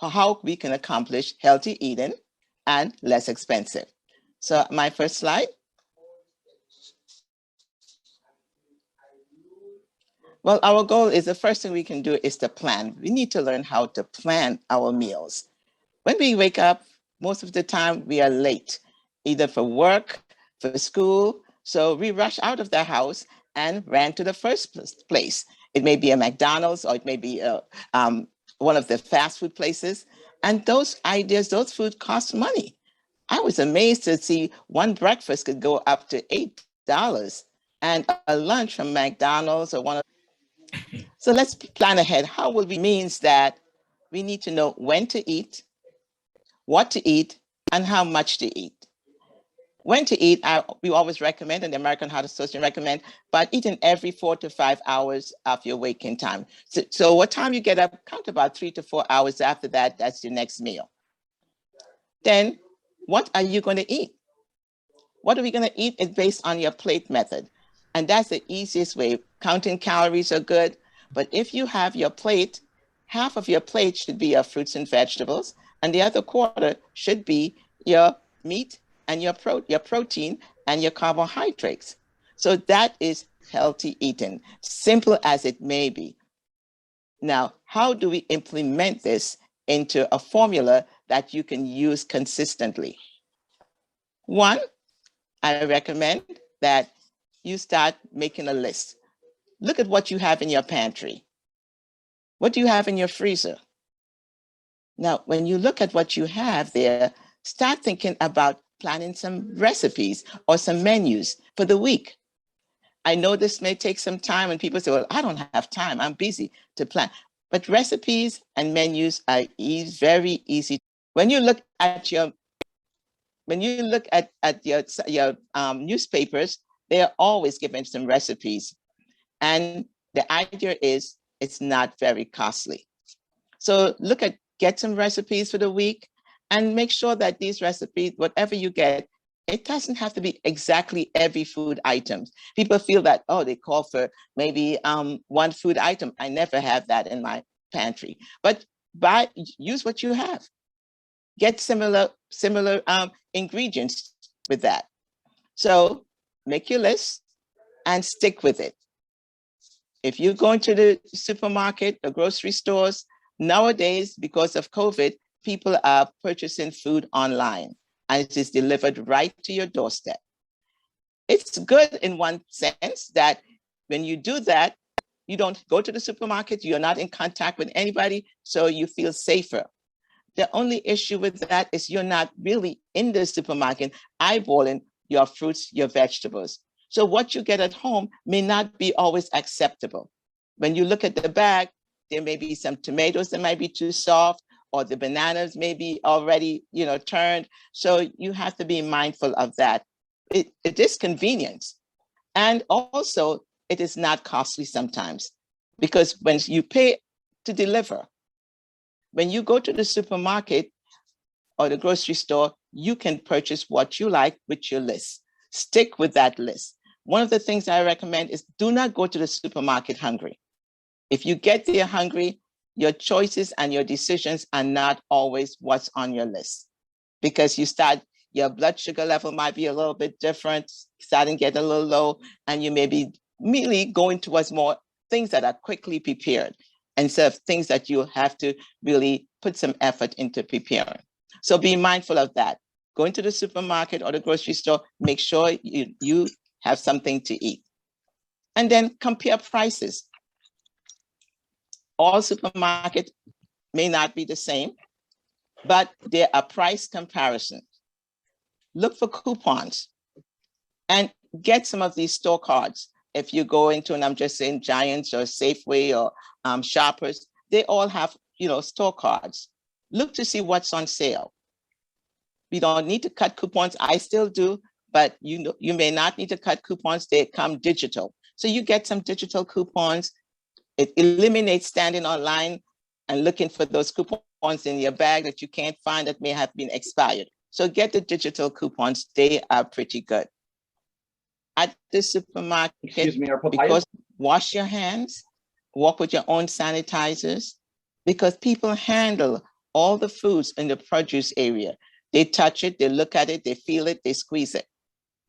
how we can accomplish healthy eating and less expensive. So my first slide. Well, our goal is the first thing we can do is to plan. We need to learn how to plan our meals. When we wake up, most of the time we are late, either for work, for school. So we rush out of the house and ran to the first place. It may be a McDonald's or it may be one of the fast food places. And those ideas, those food cost money. I was amazed to see one breakfast could go up to $8 and a lunch from McDonald's or one of. So let's plan ahead. How will we means that we need to know when to eat, what to eat, and how much to eat. When to eat, we always recommend, and the American Heart Association recommend, but eating every 4 to 5 hours of your waking time. So what time you get up, count about 3 to 4 hours after that, that's your next meal. Then what are you going to eat? What are we going to eat is based on your plate method. And that's the easiest way. Counting calories are good, but if you have your plate, half of your plate should be your fruits and vegetables, and the other quarter should be your meat and your protein and your carbohydrates. So that is healthy eating, simple as it may be. Now, how do we implement this into a formula that you can use consistently? One, I recommend that you start making a list. Look at what you have in your pantry. What do you have in your freezer? Now, when you look at what you have there, start thinking about planning some recipes or some menus for the week. I know this may take some time and people say, well, I don't have time, I'm busy to plan. But recipes and menus are very easy. When you look at your newspapers, they are always giving some recipes. And the idea is it's not very costly. So get some recipes for the week and make sure that these recipes, whatever you get, it doesn't have to be exactly every food item. People feel that, oh, they call for maybe one food item. I never have that in my pantry. But use what you have. Get similar ingredients with that. So make your list and stick with it. If you're going to the supermarket, the grocery stores, nowadays, because of COVID, people are purchasing food online and it is delivered right to your doorstep. It's good in one sense that when you do that, you don't go to the supermarket, you're not in contact with anybody, so you feel safer. The only issue with that is you're not really in the supermarket eyeballing your fruits, your vegetables. So what you get at home may not be always acceptable. When you look at the bag, there may be some tomatoes that might be too soft, or the bananas may be already, turned. So you have to be mindful of that. It is convenience. And also, it is not costly sometimes, because when you pay to deliver, when you go to the supermarket or the grocery store, you can purchase what you like with your list. Stick with that list. One of the things I recommend is do not go to the supermarket hungry. If you get there hungry, your choices and your decisions are not always what's on your list, because your blood sugar level might be a little bit different, starting to get a little low, and you may be immediately going towards more things that are quickly prepared instead of things that you have to really put some effort into preparing. So be mindful of that. Going to the supermarket or the grocery store, make sure you have something to eat. And then compare prices. All supermarkets may not be the same, but there are price comparisons. Look for coupons and get some of these store cards. If you go into, and I'm just saying Giants or Safeway or Shoppers, they all have, store cards. Look to see what's on sale. We don't need to cut coupons. I still do, but you may not need to cut coupons. They come digital. So you get some digital coupons. It eliminates standing online and looking for those coupons in your bag that you can't find that may have been expired. So get the digital coupons. They are pretty good. At the supermarket, because wash your hands, walk with your own sanitizers, because people handle all the foods in the produce area. They touch it, they look at it, they feel it, they squeeze it.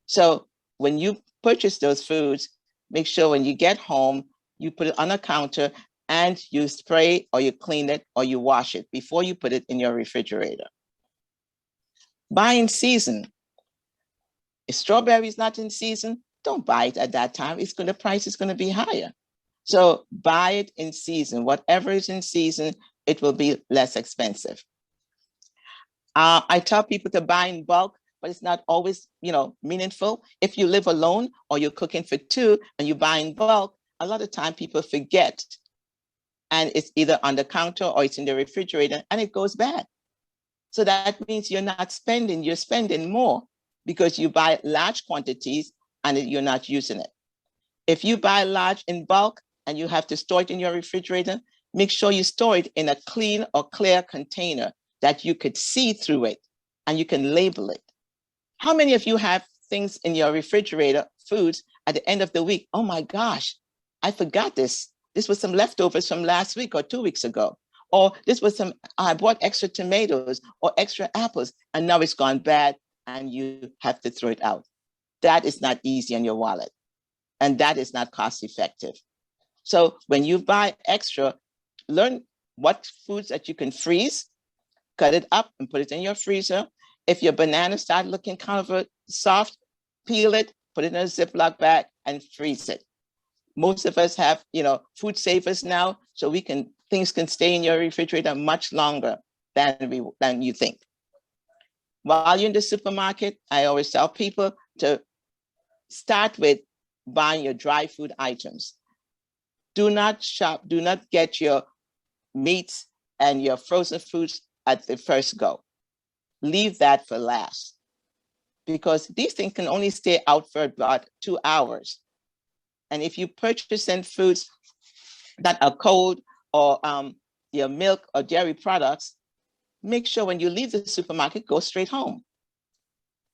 So when you purchase those foods, make sure when you get home, you put it on a counter and you spray or you clean it or you wash it before you put it in your refrigerator. Buy in season. If strawberry is not in season, don't buy it at that time. The price is going to be higher. So buy it in season. Whatever is in season, it will be less expensive. I tell people to buy in bulk, but it's not always, meaningful. If you live alone or you're cooking for two and you buy in bulk, a lot of time people forget, and it's either on the counter or it's in the refrigerator and it goes bad. So that means you're spending more because you buy large quantities and you're not using it. If you buy large in bulk and you have to store it in your refrigerator, make sure you store it in a clean or clear container that you could see through it and you can label it. How many of you have things in your refrigerator, foods, at the end of the week? Oh my gosh, I forgot this. This was some leftovers from last week or 2 weeks ago. Or I bought extra tomatoes or extra apples and now it's gone bad and you have to throw it out. That is not easy on your wallet and that is not cost effective. So when you buy extra, learn what foods that you can freeze, cut it up and put it in your freezer. If your banana start looking kind of soft, peel it, put it in a Ziploc bag and freeze it. Most of us have, food savers now, so things can stay in your refrigerator much longer than you think. While you're in the supermarket, I always tell people to start with buying your dry food items. Do not get your meats and your frozen foods at the first go. Leave that for last, because these things can only stay out for about 2 hours. And if you purchase in foods that are cold or your milk or dairy products, make sure when you leave the supermarket, go straight home.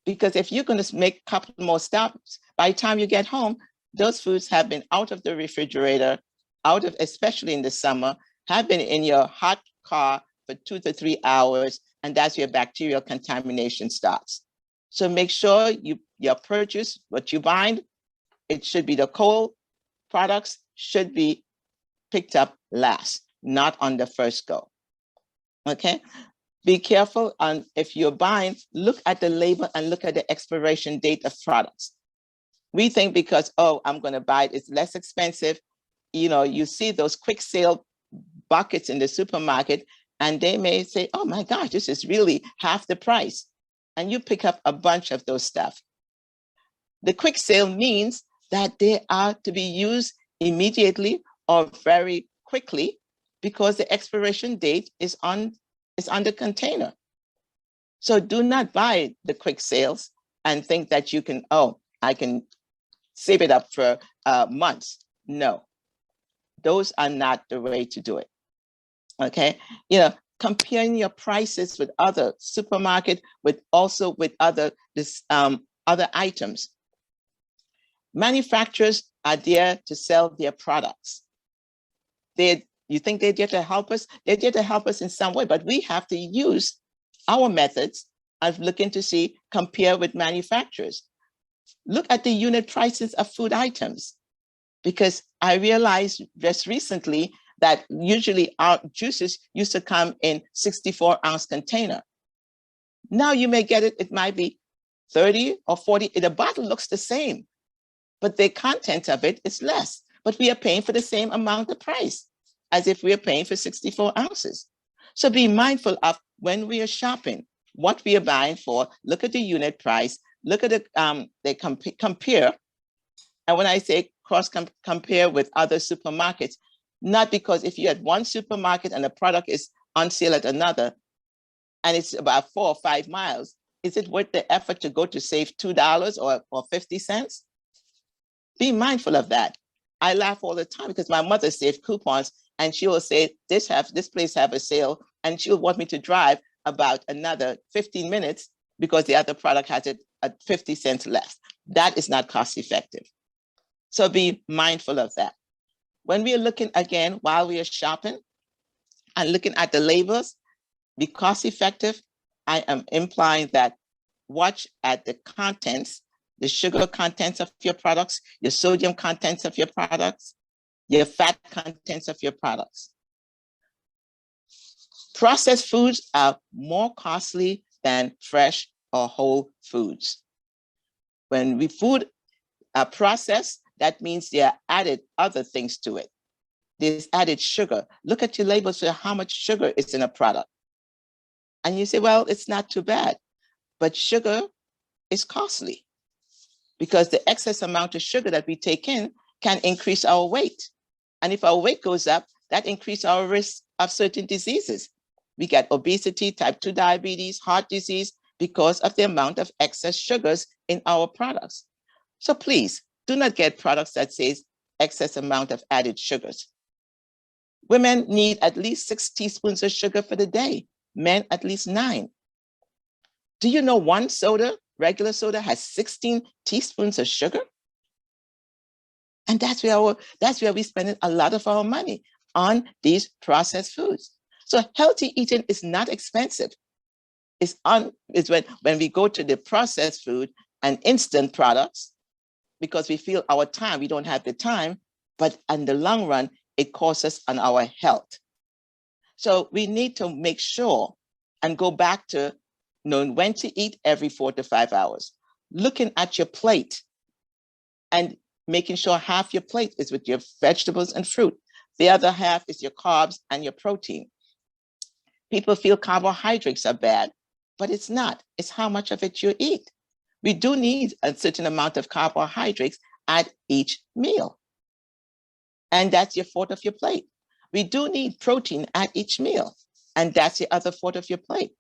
Because if you're going to make a couple more stops, by the time you get home, those foods have been out of the refrigerator, especially in the summer, have been in your hot car for 2 to 3 hours, and that's where bacterial contamination starts. So make sure your purchase, what you bind, it should be the cold products should be picked up last, not on the first go. Okay? Be careful on if you're buying, look at the label and look at the expiration date of products. We think because, I'm going to buy it, it's less expensive. You see those quick sale buckets in the supermarket and they may say, oh my gosh, this is really half the price. And you pick up a bunch of those stuff. The quick sale means that they are to be used immediately or very quickly because the expiration date is on the container. So do not buy the quick sales and think that you can, I can save it up for months. No, those are not the way to do it. Okay, comparing your prices with other supermarket, with other items. Manufacturers are there to sell their products. You think they're there to help us? They're there to help us in some way, but we have to use our methods of looking to compare with manufacturers. Look at the unit prices of food items, because I realized just recently that usually our juices used to come in 64-ounce container. Now you may get it might be 30 or 40. The bottle looks the same, but the content of it is less. But we are paying for the same amount of price as if we are paying for 64 ounces. So be mindful of when we are shopping, what we are buying for. Look at the unit price. Look at compare. And when I say compare with other supermarkets, not because if you're at one supermarket and the product is on sale at another, and it's about 4 or 5 miles, is it worth the effort to go to save $2 or 50 cents? Be mindful of that. I laugh all the time because my mother saved coupons and she will say, this place have a sale, and she'll want me to drive about another 15 minutes because the other product has it at 50 cents less. That is not cost effective. So be mindful of that. When we are looking again, while we are shopping and looking at the labels, be cost effective, I am implying that watch at the contents, the sugar contents of your products, your sodium contents of your products, your fat contents of your products. Processed foods are more costly than fresh or whole foods. When food are processed, that means they are added other things to it. There's added sugar. Look at your labels for how much sugar is in a product. And you say, well, it's not too bad. But sugar is costly because the excess amount of sugar that we take in can increase our weight. And if our weight goes up, that increases our risk of certain diseases. We get obesity, type 2 diabetes, heart disease, because of the amount of excess sugars in our products. So please do not get products that says excess amount of added sugars. Women need at least 6 teaspoons of sugar for the day, men at least 9. Do you know one soda, regular soda, has 16 teaspoons of sugar? And that's where we spend a lot of our money, on these processed foods. So healthy eating is not expensive. It's when we go to the processed food and instant products, because we feel our time, we don't have the time, but in the long run, it costs us on our health. So we need to make sure and go back to knowing when to eat every 4 to 5 hours, looking at your plate and making sure half your plate is with your vegetables and fruit. The other half is your carbs and your protein. People feel carbohydrates are bad, but it's not. It's how much of it you eat. We do need a certain amount of carbohydrates at each meal. And that's your fourth of your plate. We do need protein at each meal, and that's the other fourth of your plate.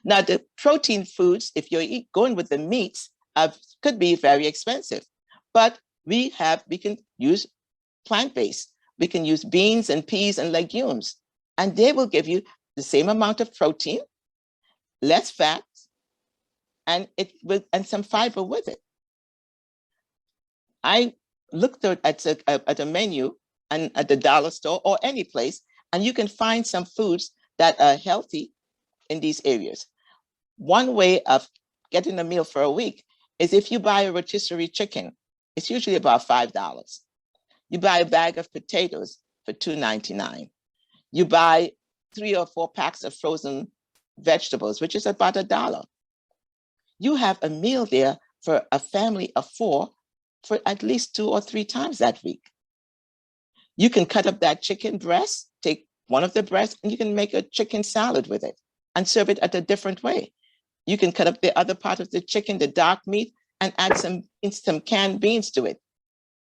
Now, the protein foods, if you're going with the meats, could be very expensive, but we can use plant-based. We can use beans and peas and legumes, and they will give you the same amount of protein, less fat, and some fiber with it. I looked at a menu and at the dollar store or any place, and you can find some foods that are healthy in these areas. One way of getting a meal for a week is if you buy a rotisserie chicken, it's usually about $5. You buy a bag of potatoes for $2.99. You buy 3 or 4 packs of frozen vegetables, which is about $1. You have a meal there for a family of 4 for at least 2 or 3 times that week. You can cut up that chicken breast, take one of the breasts, and you can make a chicken salad with it and serve it at a different way. You can cut up the other part of the chicken, the dark meat, and add some canned beans to it.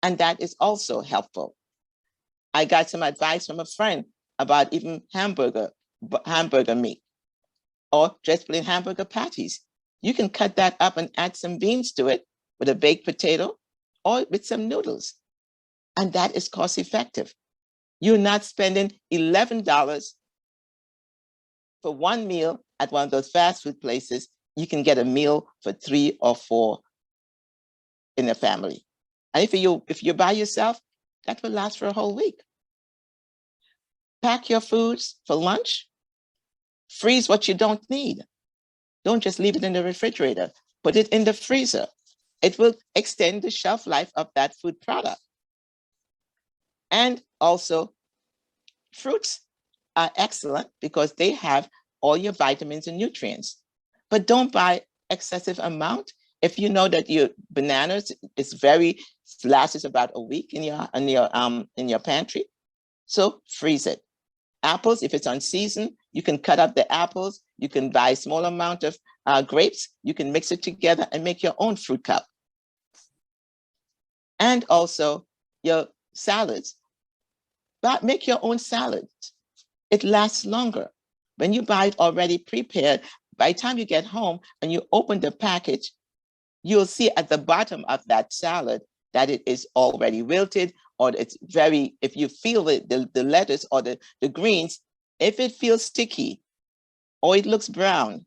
And that is also helpful. I got some advice from a friend about even hamburger meat or just plain hamburger patties. You can cut that up and add some beans to it with a baked potato or with some noodles. And that is cost effective. You're not spending $11 for one meal at one of those fast food places. You can get a meal for 3 or 4 in a family. And if you're by yourself, that will last for a whole week. Pack your foods for lunch. Freeze what you don't need. Don't just leave it in the refrigerator. Put it in the freezer. It will extend the shelf life of that food product. And also, fruits are excellent because they have all your vitamins and nutrients. But don't buy excessive amount. If you know that your bananas lasts about a week in your pantry, so freeze it. Apples, if it's on season, you can cut up the apples. You can buy a small amount of grapes. You can mix it together and make your own fruit cup. And also your salads. But make your own salad. It lasts longer. When you buy it already prepared, by the time you get home and you open the package, you'll see at the bottom of that salad that it is already wilted, or if you feel the lettuce or the greens, if it feels sticky or it looks brown,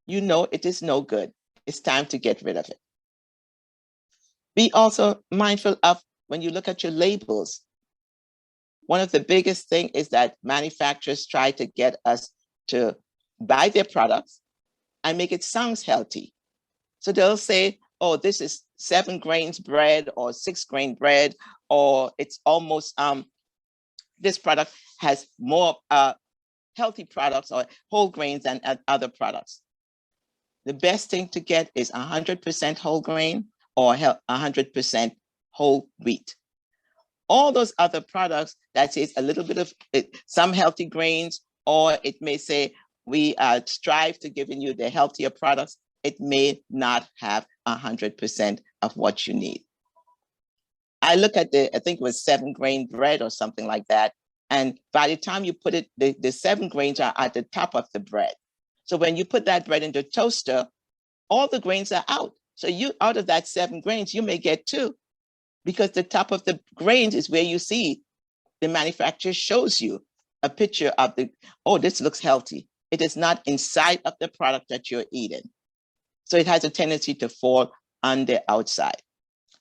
you know it is no good. It's time to get rid of it. Be also mindful of when you look at your labels. One of the biggest things is that manufacturers try to get us to buy their products and make it sound healthy. So they'll say, oh, this is 7 grains bread or 6 grain bread, or it's almost, this product has more healthy products or whole grains than other products. The best thing to get is 100% whole grain or 100% whole wheat. All those other products, that is a little bit of some healthy grains, or it may say we strive to giving you the healthier products, it may not have 100% of what you need. I look at I think it was 7 grain bread or something like that. And by the time you put it, the 7 grains are at the top of the bread. So when you put that bread in the toaster, all the grains are out. So you, out of that 7 grains, you may get 2, because the top of the grains is where you see the manufacturer shows you a picture of oh, this looks healthy. It is not inside of the product that you're eating. So it has a tendency to fall on the outside.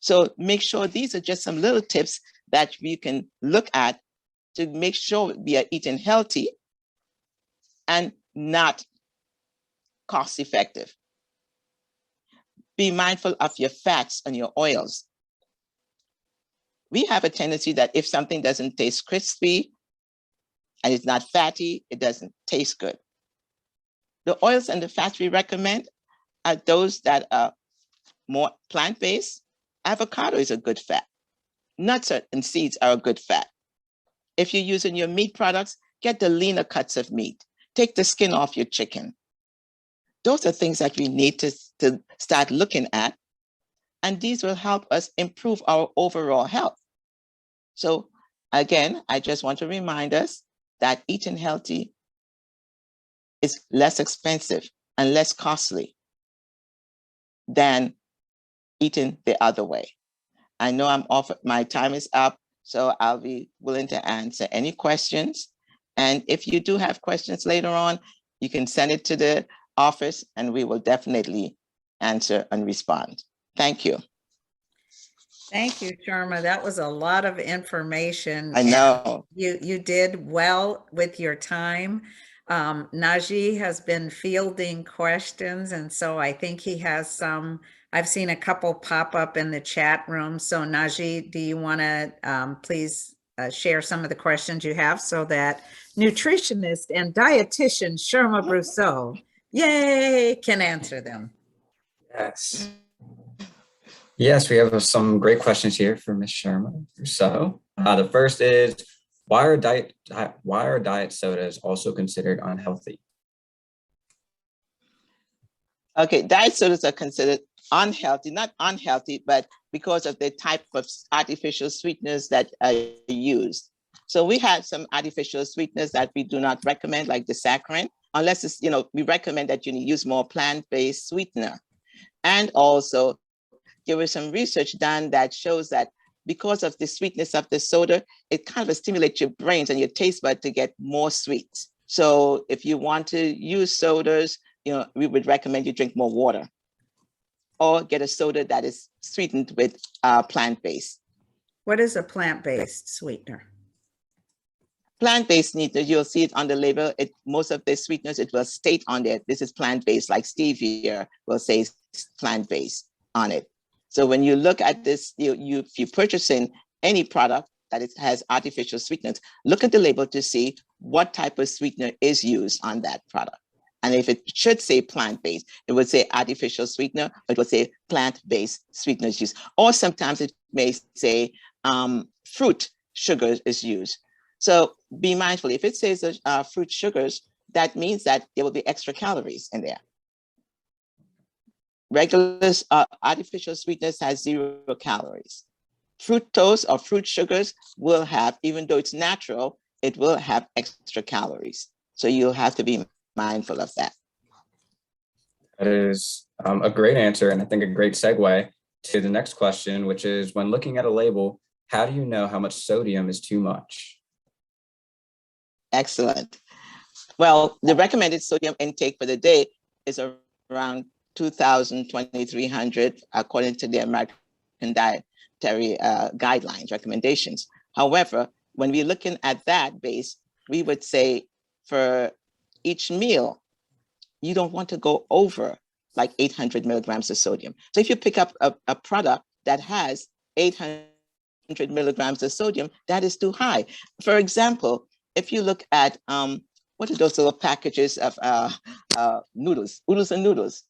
So make sure these are just some little tips that we can look at to make sure we are eating healthy and not cost effective. Be mindful of your fats and your oils. We have a tendency that if something doesn't taste crispy and it's not fatty, it doesn't taste good. The oils and the fats we recommend are those that are more plant-based. Avocado is a good fat. Nuts and seeds are a good fat. If you're using your meat products, get the leaner cuts of meat. Take the skin off your chicken. Those are things that we need to start looking at, and these will help us improve our overall health. So again, I just want to remind us that eating healthy is less expensive and less costly than eating the other way. I know my time is up, so I'll be willing to answer any questions. And if you do have questions later on, you can send it to the office and we will definitely answer and respond. Thank you. Thank you, Sharma. That was a lot of information. I know. You did well with your time. Najee has been fielding questions, and so I think he has some. I've seen a couple pop up in the chat room. So Najee, do you want to please share some of the questions you have so that nutritionist and dietitian Sharma Brousseau, yay, can answer them? Yes. Yes, we have some great questions here for Ms. Sharma Brousseau. The first is, why are diet sodas also considered unhealthy? Okay, diet sodas are considered unhealthy, not unhealthy, but because of the type of artificial sweeteners that are used. So we have some artificial sweeteners that we do not recommend, like the saccharin, unless it's, we recommend that you use more plant-based sweetener. And also, there was some research done that shows that because of the sweetness of the soda, it kind of stimulates your brains and your taste bud to get more sweet. So if you want to use sodas, we would recommend you drink more water or get a soda that is sweetened with plant-based. What is a plant-based sweetener? Plant-based sweetener, you'll see it on the label. Most of the sweeteners, it will state on there, this is plant-based, like stevia will say plant-based on it. So when you look at this, if you're purchasing any product that has artificial sweeteners, look at the label to see what type of sweetener is used on that product. And if it should say plant-based, it would say artificial sweetener, but it would say plant-based sweeteners used. Or sometimes it may say fruit sugars is used. So be mindful, if it says fruit sugars, that means that there will be extra calories in there. Regular artificial sweetness has 0 calories. Fructose or fruit sugars will have, even though it's natural, it will have extra calories. So you'll have to be mindful of that. That is a great answer, and I think a great segue to the next question, which is, when looking at a label, how do you know how much sodium is too much? Excellent. Well, the recommended sodium intake for the day is around 2,000, 2,300, according to the American Dietary Guidelines recommendations. However, when we're looking at that base, we would say for each meal, you don't want to go over like 800 milligrams of sodium. So if you pick up a product that has 800 milligrams of sodium, that is too high. For example, if you look at what are those little packages of noodles, oodles and noodles?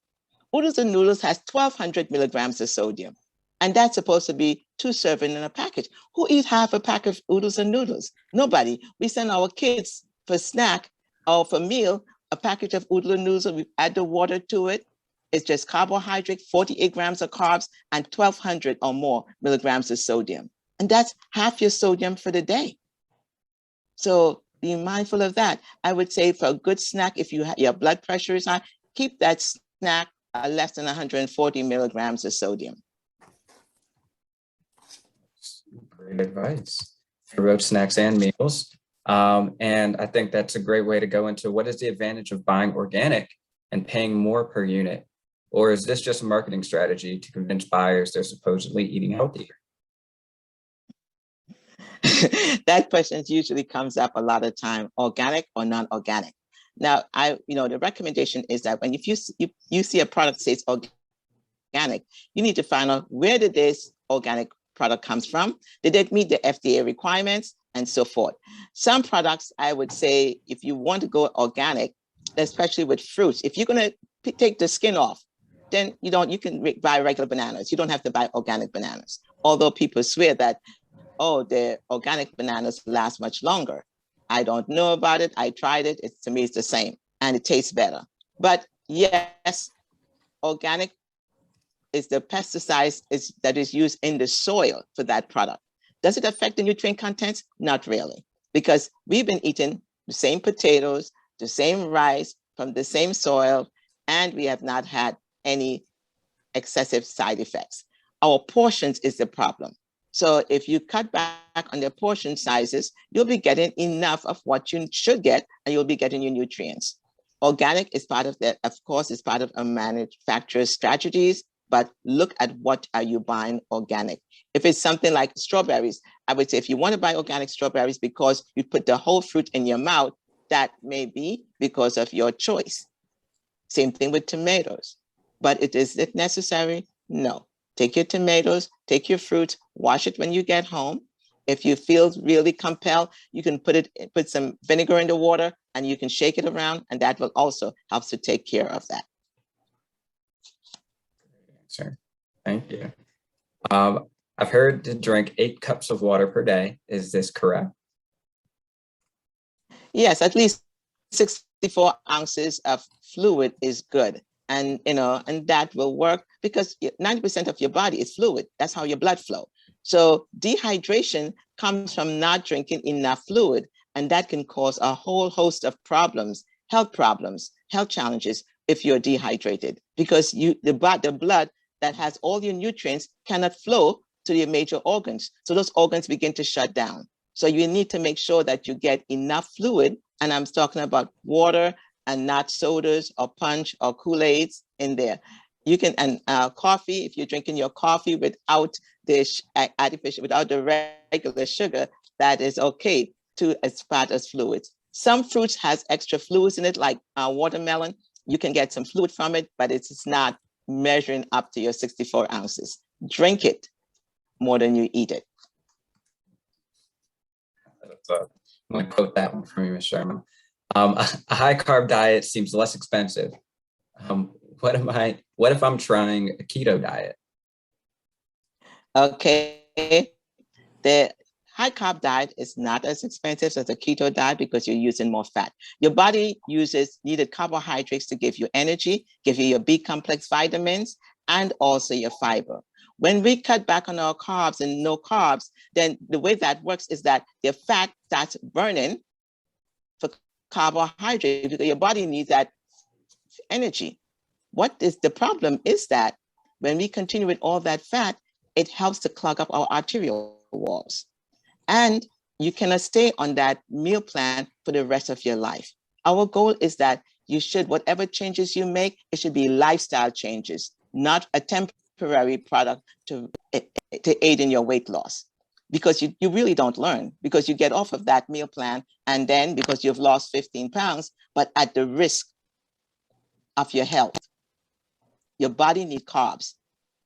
Oodles and noodles has 1,200 milligrams of sodium. And that's supposed to be 2 servings in a package. Who eat half a pack of oodles and noodles? Nobody. We send our kids for snack or for meal, a package of oodles and noodles, we add the water to it. It's just carbohydrate, 48 grams of carbs, and 1,200 or more milligrams of sodium. And that's half your sodium for the day. So be mindful of that. I would say for a good snack, if your blood pressure is high, keep that snack less than 140 milligrams of sodium. Great advice for both snacks and meals. And I think that's a great way to go into what is the advantage of buying organic and paying more per unit? Or is this just a marketing strategy to convince buyers they're supposedly eating healthier? That question usually comes up a lot of time, organic or non-organic. Now, the recommendation is that when you see a product says organic, you need to find out where did this organic product comes from. Did it meet the FDA requirements and so forth? Some products, I would say, if you want to go organic, especially with fruits, if you're going to take the skin off, then you can buy regular bananas. You don't have to buy organic bananas. Although people swear that, oh, the organic bananas last much longer. I don't know about it. I tried it. To me, it's the same and it tastes better. But yes, organic is the pesticides that is used in the soil for that product. Does it affect the nutrient contents? Not really, because we've been eating the same potatoes, the same rice from the same soil, and we have not had any excessive side effects. Our portions is the problem. So if you cut back on the portion sizes, you'll be getting enough of what you should get, and you'll be getting your nutrients. Organic is part of that, of course, is part of a manufacturer's strategies, but look at what are you buying organic. If it's something like strawberries, I would say if you want to buy organic strawberries because you put the whole fruit in your mouth, that may be because of your choice. Same thing with tomatoes. But is it necessary? No. Take your tomatoes, take your fruits, wash it when you get home. If you feel really compelled, you can put some vinegar in the water and you can shake it around, and that will also help to take care of that. Sure. Thank you. I've heard to drink 8 cups of water per day. Is this correct? Yes, at least 64 ounces of fluid is good. And, and that will work because 90% of your body is fluid. That's how your blood flow. So dehydration comes from not drinking enough fluid, and that can cause a whole host of problems, health challenges if you're dehydrated, because the blood that has all your nutrients cannot flow to your major organs. So those organs begin to shut down. So you need to make sure that you get enough fluid. And I'm talking about water and not sodas or punch or Kool-Aids in there. You can, and coffee, if you're drinking your coffee without the without the regular sugar, that is okay too, as part of fluids. Some fruits has extra fluids in it, like watermelon. You can get some fluid from it, but it's not measuring up to your 64 ounces. Drink it more than you eat it. I'm going to quote that one from you, Ms. Sherman. A high carb diet seems less expensive. What if I'm trying a keto diet? Okay, the high carb diet is not as expensive as a keto diet because you're using more fat. Your body uses needed carbohydrates to give you energy, give you your B complex vitamins, and also your fiber. When we cut back on our carbs and no carbs, then the way that works is that the fat starts burning for carbohydrate because your body needs that energy. What is the problem is that when we continue with all that fat, it helps to clog up our arterial walls. And you cannot stay on that meal plan for the rest of your life. Our goal is that you should, whatever changes you make, it should be lifestyle changes, not a temporary product to aid in your weight loss. Because you really don't learn, because you get off of that meal plan and then because you've lost 15 pounds, but at the risk of your health. Your body needs carbs.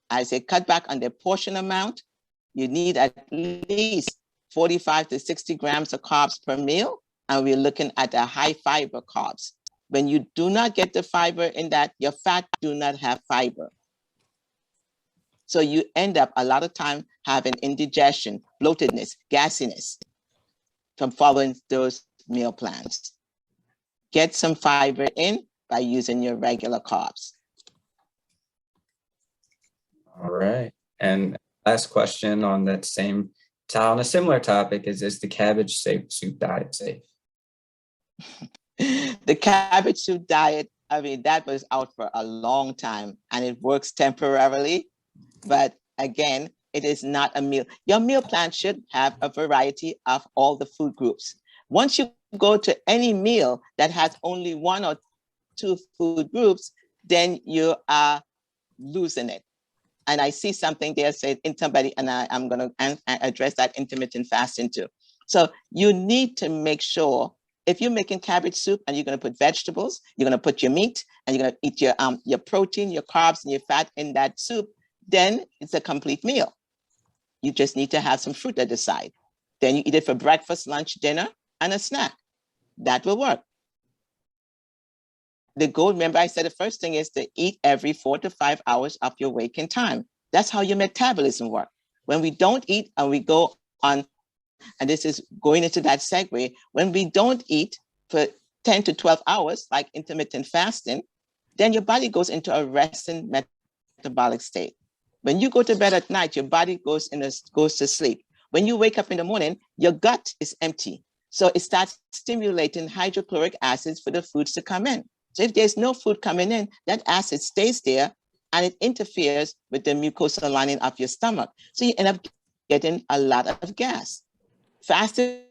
I say cut back on the portion amount. You need at least 45 to 60 grams of carbs per meal. And we're looking at a high fiber carbs. When you do not get the fiber in that, your fat do not have fiber. So you end up a lot of time having indigestion, bloatedness, gassiness from following those meal plans. Get some fiber in by using your regular carbs. All right. And last question on that same, on a similar topic is the cabbage soup diet safe? The cabbage soup diet, I mean, that was out for a long time and it works temporarily. But again, it is not a meal. Your meal plan should have a variety of all the food groups. Once you go to any meal that has only one or two food groups, then you are losing it. And I see something there said in somebody, and I'm going to address that intermittent fasting too. So you need to make sure if you're making cabbage soup and you're going to put vegetables, you're going to put your meat, and you're going to eat your protein, your carbs, and your fat in that soup, then it's a complete meal. You just need to have some fruit at the side. Then you eat it for breakfast, lunch, dinner, and a snack. That will work. The goal, remember I said the first thing is to eat every 4 to 5 hours of your waking time. That's how your metabolism works. When we don't eat and we go on, and this is going into that segue, when we don't eat for 10 to 12 hours, like intermittent fasting, then your body goes into a resting metabolic state. When you go to bed at night, your body goes to sleep. When you wake up in the morning, your gut is empty. So it starts stimulating hydrochloric acids for the foods to come in. So if there's no food coming in, that acid stays there and it interferes with the mucosal lining of your stomach. So you end up getting a lot of gas. Fasting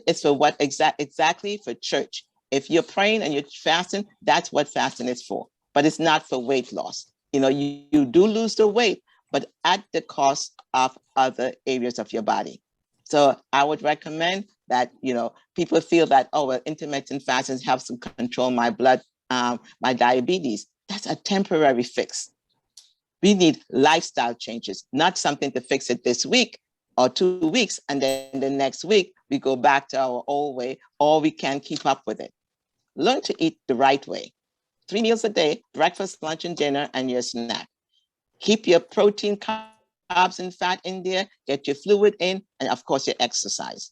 is for what exactly for church. If you're praying and you're fasting, that's what fasting is for. But it's not for weight loss. You know, you do lose the weight, but at the cost of other areas of your body. So I would recommend that, you know, people feel that, oh, well, intermittent fasting helps to control my blood, my diabetes. That's a temporary fix. We need lifestyle changes, not something to fix it this week or 2 weeks, and then the next week we go back to our old way, or we can't keep up with it. Learn to eat the right way. 3 meals a day, breakfast, lunch, and dinner, and your snack. Keep your protein, carbs, and fat in there, get your fluid in, and of course your exercise.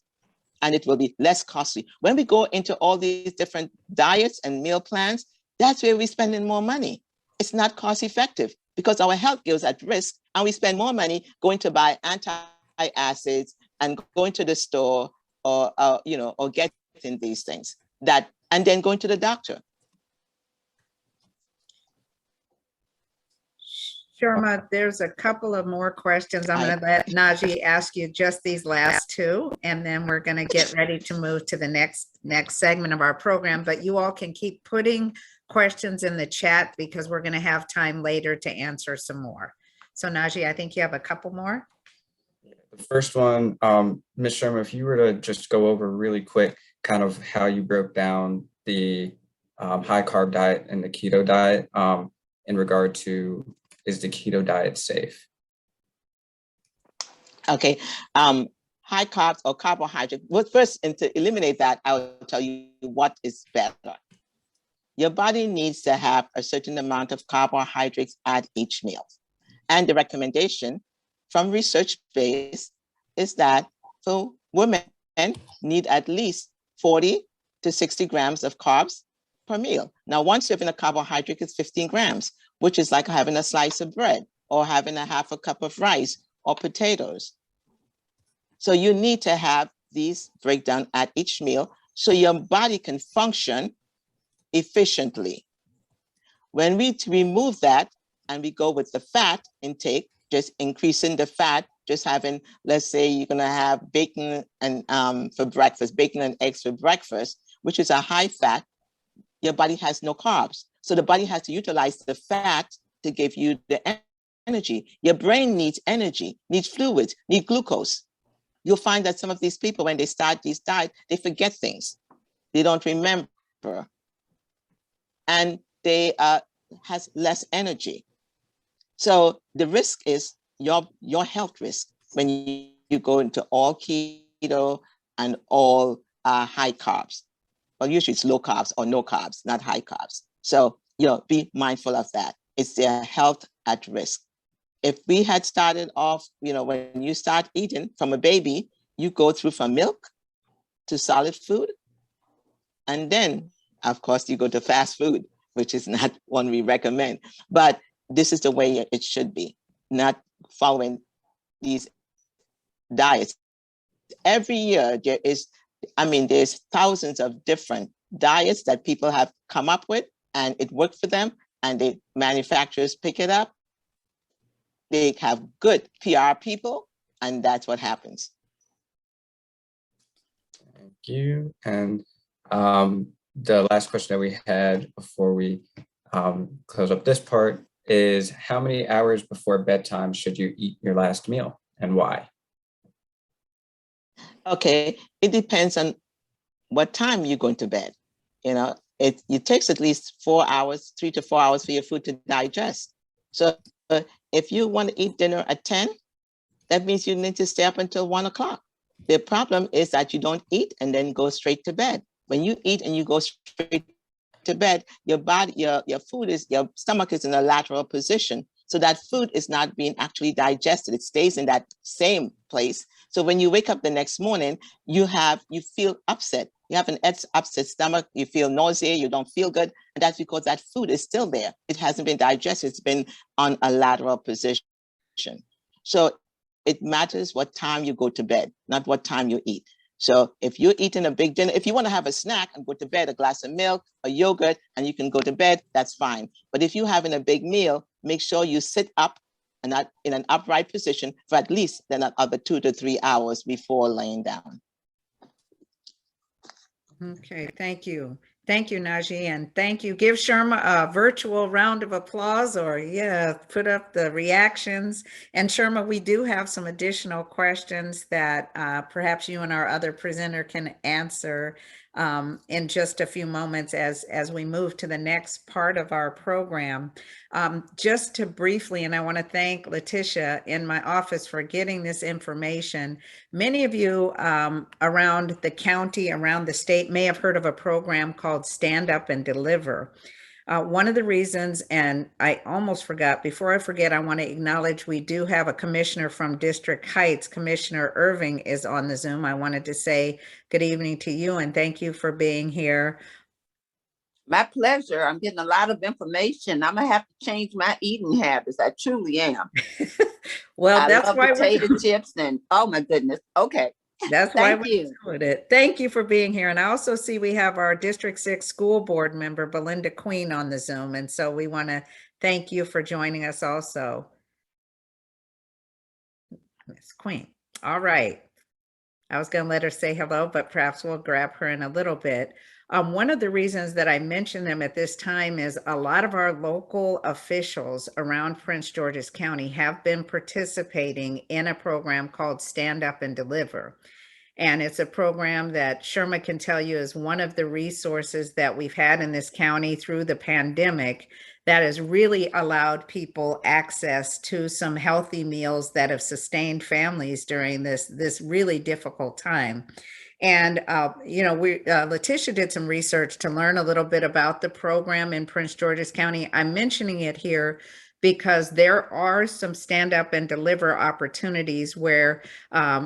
And it will be less costly. When we go into all these different diets and meal plans, that's where we're spending more money. It's not cost effective because our health goes at risk and we spend more money going to buy antacids and going to the store or getting these things and then going to the doctor. Sharma, there's a couple of more questions. I'm going to let Naji ask you just these last two, and then we're going to get ready to move to the next segment of our program. But you all can keep putting questions in the chat because we're going to have time later to answer some more. So Naji, I think you have a couple more. The first one, Ms. Sharma, if you were to just go over really quick kind of how you broke down the high carb diet and the keto diet in regard to, is the keto diet safe? Okay, high carbs or carbohydrate. Well, first, and to eliminate that, I will tell you what is better. Your body needs to have a certain amount of carbohydrates at each meal. And the recommendation from research base is that for women need at least 40 to 60 grams of carbs per meal. Now, one serving of carbohydrate is 15 grams, which is like having a slice of bread or having a half a cup of rice or potatoes. So you need to have these breakdown at each meal so your body can function efficiently. When we remove that and we go with the fat intake, just increasing the fat, just having, let's say you're gonna have bacon and for breakfast, bacon and eggs for breakfast, which is a high fat, your body has no carbs. So the body has to utilize the fat to give you the energy. Your brain needs energy, needs fluids, needs glucose. You'll find that some of these people, when they start these diets, they forget things. They don't remember. And they has less energy. So the risk is your health risk when you go into all keto and all high carbs. Well, usually it's low carbs or no carbs, not high carbs. So, be mindful of that. It's their health at risk. If we had started off, when you start eating from a baby, you go through from milk to solid food. And then, of course, you go to fast food, which is not one we recommend. But this is the way it should be, not following these diets. Every year, there's thousands of different diets that people have come up with, and it worked for them, and the manufacturers pick it up. They have good PR people, and that's what happens. Thank you. And the last question that we had before we close up this part is, how many hours before bedtime should you eat your last meal, and why? Okay, it depends on what time you're going to bed. It takes at least 4 hours, 3 to 4 hours for your food to digest. So if you want to eat dinner at 10, that means you need to stay up until 1 o'clock. The problem is that you don't eat and then go straight to bed. When you eat and you go straight to bed, your body, your stomach is in a lateral position. So that food is not being actually digested. It stays in that same place. So when you wake up the next morning, you feel upset. You have an upset stomach. You feel nausea. You don't feel good. And that's because that food is still there. It hasn't been digested. It's been on a lateral position. So it matters what time you go to bed, not what time you eat. So if you're eating a big dinner, if you want to have a snack and go to bed, a glass of milk, a yogurt, and you can go to bed, that's fine. But if you're having a big meal, make sure you sit up and not in an upright position for at least another 2 to 3 hours before laying down. Okay, thank you. Thank you, Najee, and thank you. Give Sharma a virtual round of applause, or put up the reactions. And Sharma, we do have some additional questions that perhaps you and our other presenter can answer in just a few moments as we move to the next part of our program. Just to briefly, and I want to thank Letitia in my office for getting this information. Many of you around the county, around the state may have heard of a program called Stand Up and Deliver. One of the reasons, and I almost forgot, before I forget, I want to acknowledge we do have a commissioner from District Heights. Commissioner Irving is on the Zoom. I wanted to say good evening to you and thank you for being here. My pleasure. I'm getting a lot of information. I'm gonna have to change my eating habits. I truly am. Well, that's why potato chips and oh my goodness. Okay. That's why we're doing it. Thank you for being here. And I also see we have our District 6 school board member, Belinda Queen, on the Zoom. And so we want to thank you for joining us also. Miss Queen. All right. I was going to let her say hello, but perhaps we'll grab her in a little bit. One of the reasons that I mention them at this time is a lot of our local officials around Prince George's County have been participating in a program called Stand Up and Deliver. And it's a program that Sharma can tell you is one of the resources that we've had in this county through the pandemic that has really allowed people access to some healthy meals that have sustained families during this really difficult time. And, Letitia did some research to learn a little bit about the program in Prince George's County. I'm mentioning it here because there are some Stand Up and Deliver opportunities where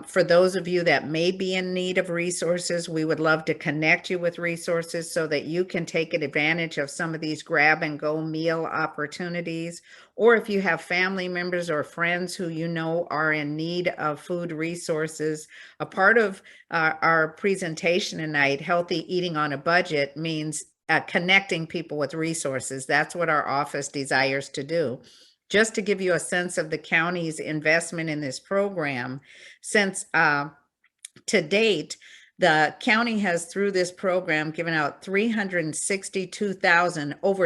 for those of you that may be in need of resources, we would love to connect you with resources so that you can take advantage of some of these grab and go meal opportunities. Or if you have family members or friends who you know are in need of food resources, a part of our presentation tonight, Healthy Eating on a Budget, means connecting people with resources. That's what our office desires to do. Just to give you a sense of the county's investment in this program, since to date, the county has, through this program, given out over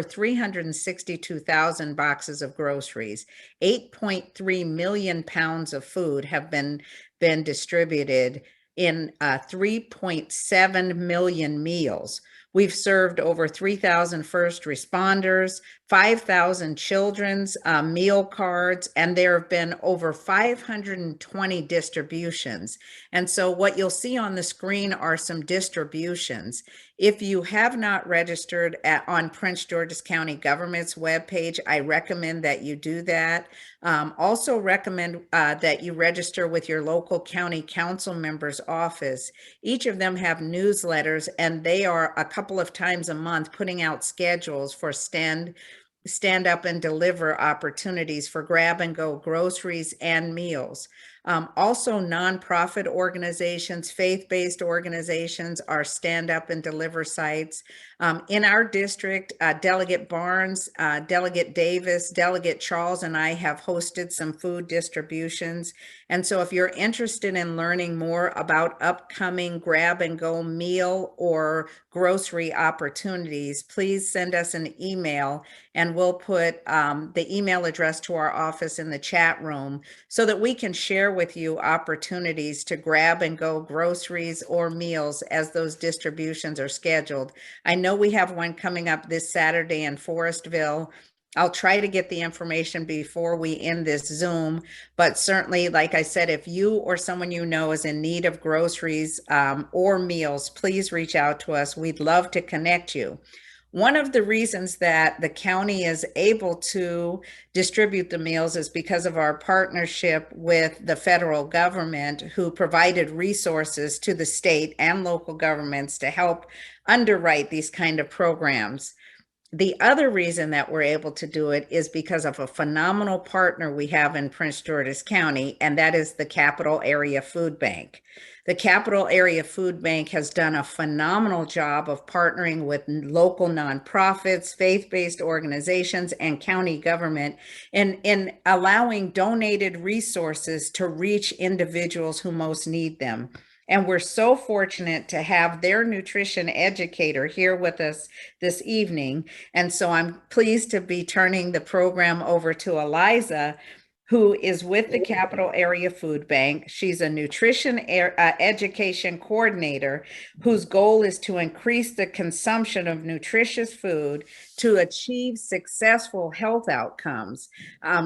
362,000 boxes of groceries. 8.3 million pounds of food have been distributed in 3.7 million meals. We've served over 3,000 first responders, 5,000 children's meal cards, and there have been over 520 distributions. And so what you'll see on the screen are some distributions. If you have not registered on Prince George's County Government's webpage, I recommend that you do that. Also recommend that you register with your local county council member's office. Each of them have newsletters, and they are a couple of times a month putting out schedules for stand up and deliver opportunities for grab and go groceries and meals. Also, nonprofit organizations, faith-based organizations are stand up and deliver sites. In our district, Delegate Barnes, Delegate Davis, Delegate Charles, and I have hosted some food distributions. And so if you're interested in learning more about upcoming grab and go meal or grocery opportunities, please send us an email, and we'll put the email address to our office in the chat room so that we can share with you opportunities to grab and go groceries or meals as those distributions are scheduled. I know we have one coming up this Saturday in Forestville. I'll try to get the information before we end this Zoom, but certainly, like I said, if you or someone you know is in need of groceries or meals, please reach out to us. We'd love to connect you. One of the reasons that the county is able to distribute the meals is because of our partnership with the federal government, who provided resources to the state and local governments to help underwrite these kind of programs. The other reason that we're able to do it is because of a phenomenal partner we have in Prince George's County, and that is the Capital Area Food Bank. The Capital Area Food Bank has done a phenomenal job of partnering with local nonprofits, faith-based organizations, and county government in allowing donated resources to reach individuals who most need them. And we're so fortunate to have their nutrition educator here with us this evening. And so I'm pleased to be turning the program over to Eliza, who is with the Capital Area Food Bank. She's a nutrition education coordinator whose goal is to increase the consumption of nutritious food to achieve successful health outcomes.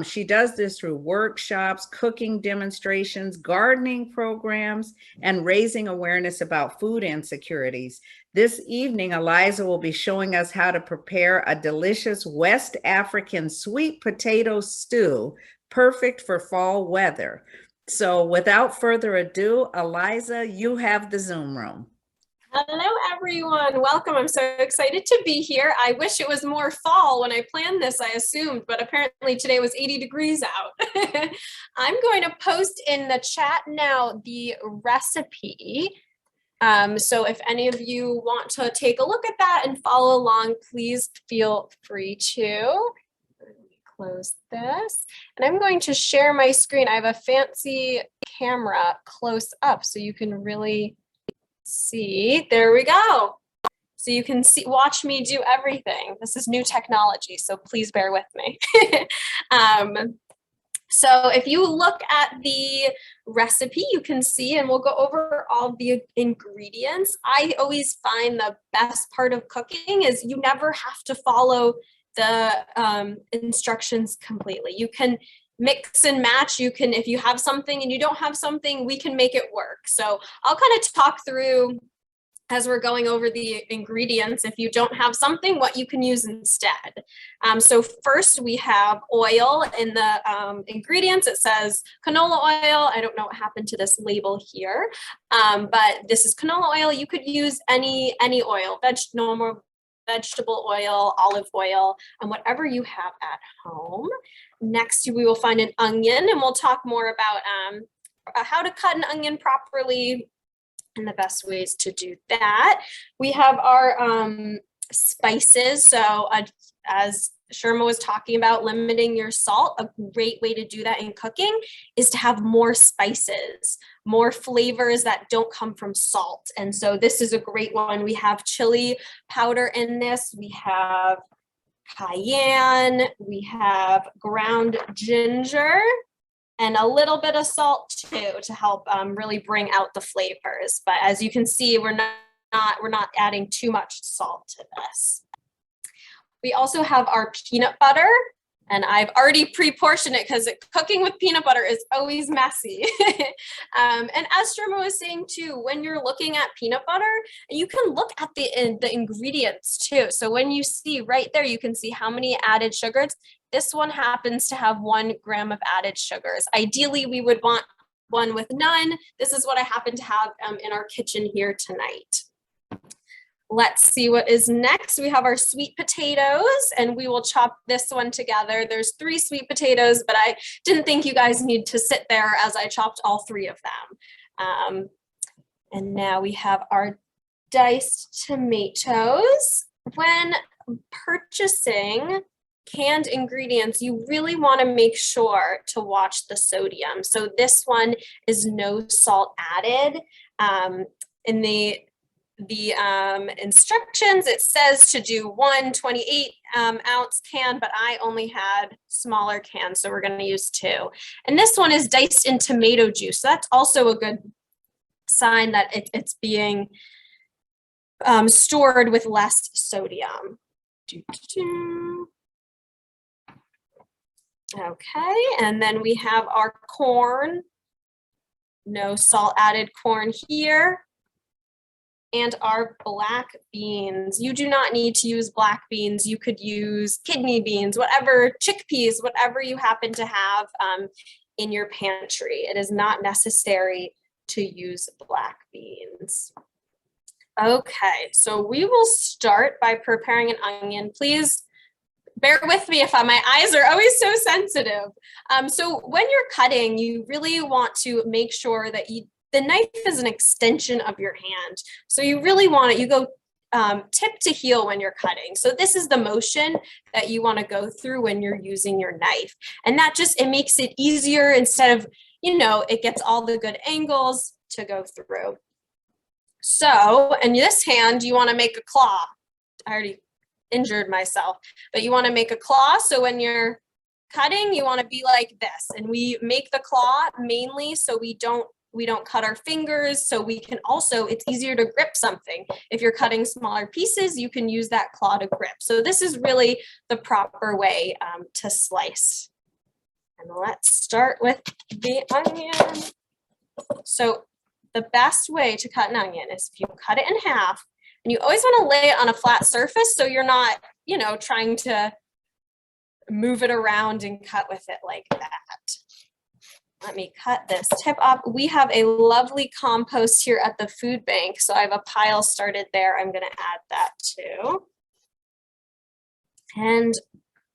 She does this through workshops, cooking demonstrations, gardening programs, and raising awareness about food insecurities. This evening, Eliza will be showing us how to prepare a delicious West African sweet potato stew, perfect for fall weather. So without further ado, Eliza, you have the Zoom room. Hello, everyone. Welcome. I'm so excited to be here. I wish it was more fall when I planned this, I assumed, but apparently today was 80 degrees out. I'm going to post in the chat now the recipe. So if any of you want to take a look at that and follow along, please feel free to. Close this, and I'm going to share my screen. I have a fancy camera close up so you can really see. There we go. So you can see, watch me do everything. This is new technology, so please bear with me. So if you look at the recipe, you can see, and we'll go over all the ingredients. I always find the best part of cooking is you never have to follow the instructions completely. You can mix and match. You can, if you have something and you don't have something, we can make it work. So I'll kind of talk through as we're going over the ingredients, if you don't have something, what you can use instead. So first we have oil in the ingredients. It says canola oil. I don't know what happened to this label here, but this is canola oil. You could use any oil, normal vegetable oil, olive oil, and whatever you have at home. Next, we will find an onion, and we'll talk more about how to cut an onion properly and the best ways to do that. We have our spices. So as Sherma was talking about, limiting your salt, a great way to do that in cooking is to have more spices, more flavors that don't come from salt. And so this is a great one. We have chili powder in this. We have cayenne. We have ground ginger, and a little bit of salt too to help really bring out the flavors. But as you can see, we're we're not adding too much salt to this. We also have our peanut butter, and I've already pre-portioned it because cooking with peanut butter is always messy. And as Sherma was saying too, when you're looking at peanut butter, you can look at the ingredients too. So when you see right there, you can see how many added sugars. This one happens to have 1 gram of added sugars. Ideally, we would want one with none. This is what I happen to have in our kitchen here tonight. Let's see what is next. We have our sweet potatoes, and we will chop this one together. There's 3 sweet potatoes, but I didn't think you guys need to sit there as I chopped all 3 of them. And now we have our diced tomatoes. When purchasing canned ingredients, you really want to make sure to watch the sodium. So this one is no salt added. In the instructions, it says to do 1 28 ounce can, but I only had smaller cans, so we're going to use 2. And this one is diced in tomato juice. So that's also a good sign that it's being stored with less sodium. Okay, and then we have our corn, no salt added corn here. And our black beans. You do not need to use black beans. You could use kidney beans, whatever, chickpeas, whatever you happen to have in your pantry. It is not necessary to use black beans. Okay, so we will start by preparing an onion. Please bear with me if my eyes are always so sensitive. So when you're cutting, you really want to make sure that the knife is an extension of your hand. So you really want it, you go tip to heel when you're cutting. So this is the motion that you want to go through when you're using your knife. And that just, it makes it easier instead of, it gets all the good angles to go through. So in this hand, you want to make a claw. I already injured myself, but you want to make a claw. So when you're cutting, you want to be like this. And we make the claw mainly so we don't cut our fingers, so we can also, it's easier to grip something. If you're cutting smaller pieces, you can use that claw to grip. So this is really the proper way to slice. And let's start with the onion. So the best way to cut an onion is if you cut it in half, and you always want to lay it on a flat surface so you're not, trying to move it around and cut with it like that. Let me cut this tip up. We have a lovely compost here at the food bank. So I have a pile started there. I'm going to add that too. And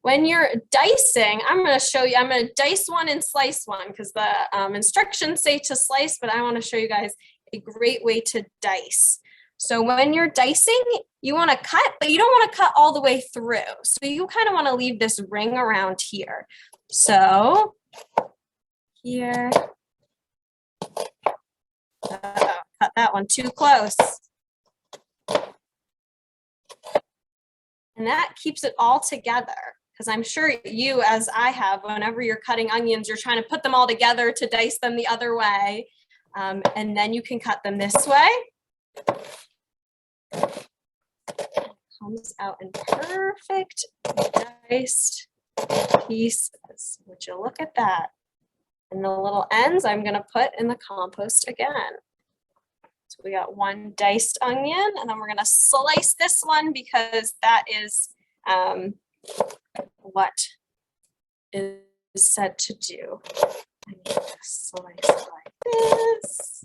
when you're dicing, I'm going to show you, I'm going to dice one and slice one because the instructions say to slice, but I want to show you guys a great way to dice. So when you're dicing, you want to cut, but you don't want to cut all the way through. So you kind of want to leave this ring around here. So here. Cut that one too close. And that keeps it all together, because I'm sure you, as I have, whenever you're cutting onions, you're trying to put them all together to dice them the other way. And then you can cut them this way. It comes out in perfect diced pieces. Would you look at that? And the little ends I'm going to put in the compost again. So we got one diced onion, and then we're going to slice this one because that is what is said to do. I need to slice it like this.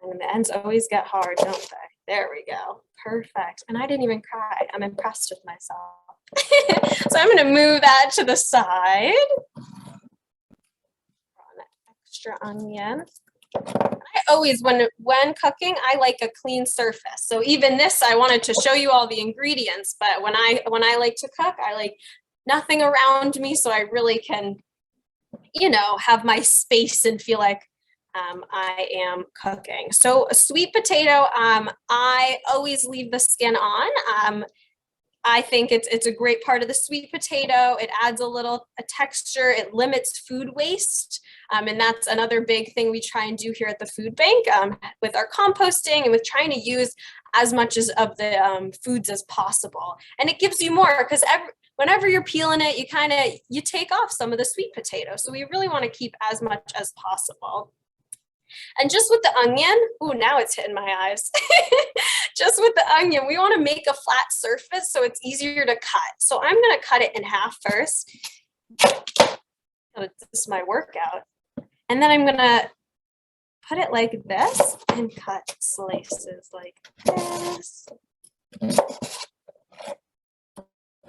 And the ends always get hard, don't they? There we go. Perfect. And I didn't even cry. I'm impressed with myself. So I'm going to move that to the side. Extra onion. I always, when cooking, I like a clean surface. So even this, I wanted to show you all the ingredients, but when I like to cook, I like nothing around me, so I really can, have my space and feel like I am cooking. So a sweet potato, I always leave the skin on. I think it's a great part of the sweet potato. It adds a texture. It limits food waste. And that's another big thing we try and do here at the food bank with our composting and with trying to use as much of the foods as possible. And it gives you more because whenever you're peeling it, you take off some of the sweet potato. So we really want to keep as much as possible. And just with the onion, ooh, now it's hitting my eyes. Just with the onion, we want to make a flat surface so it's easier to cut. So I'm going to cut it in half first. This is my workout. And then I'm going to put it like this and cut slices like this.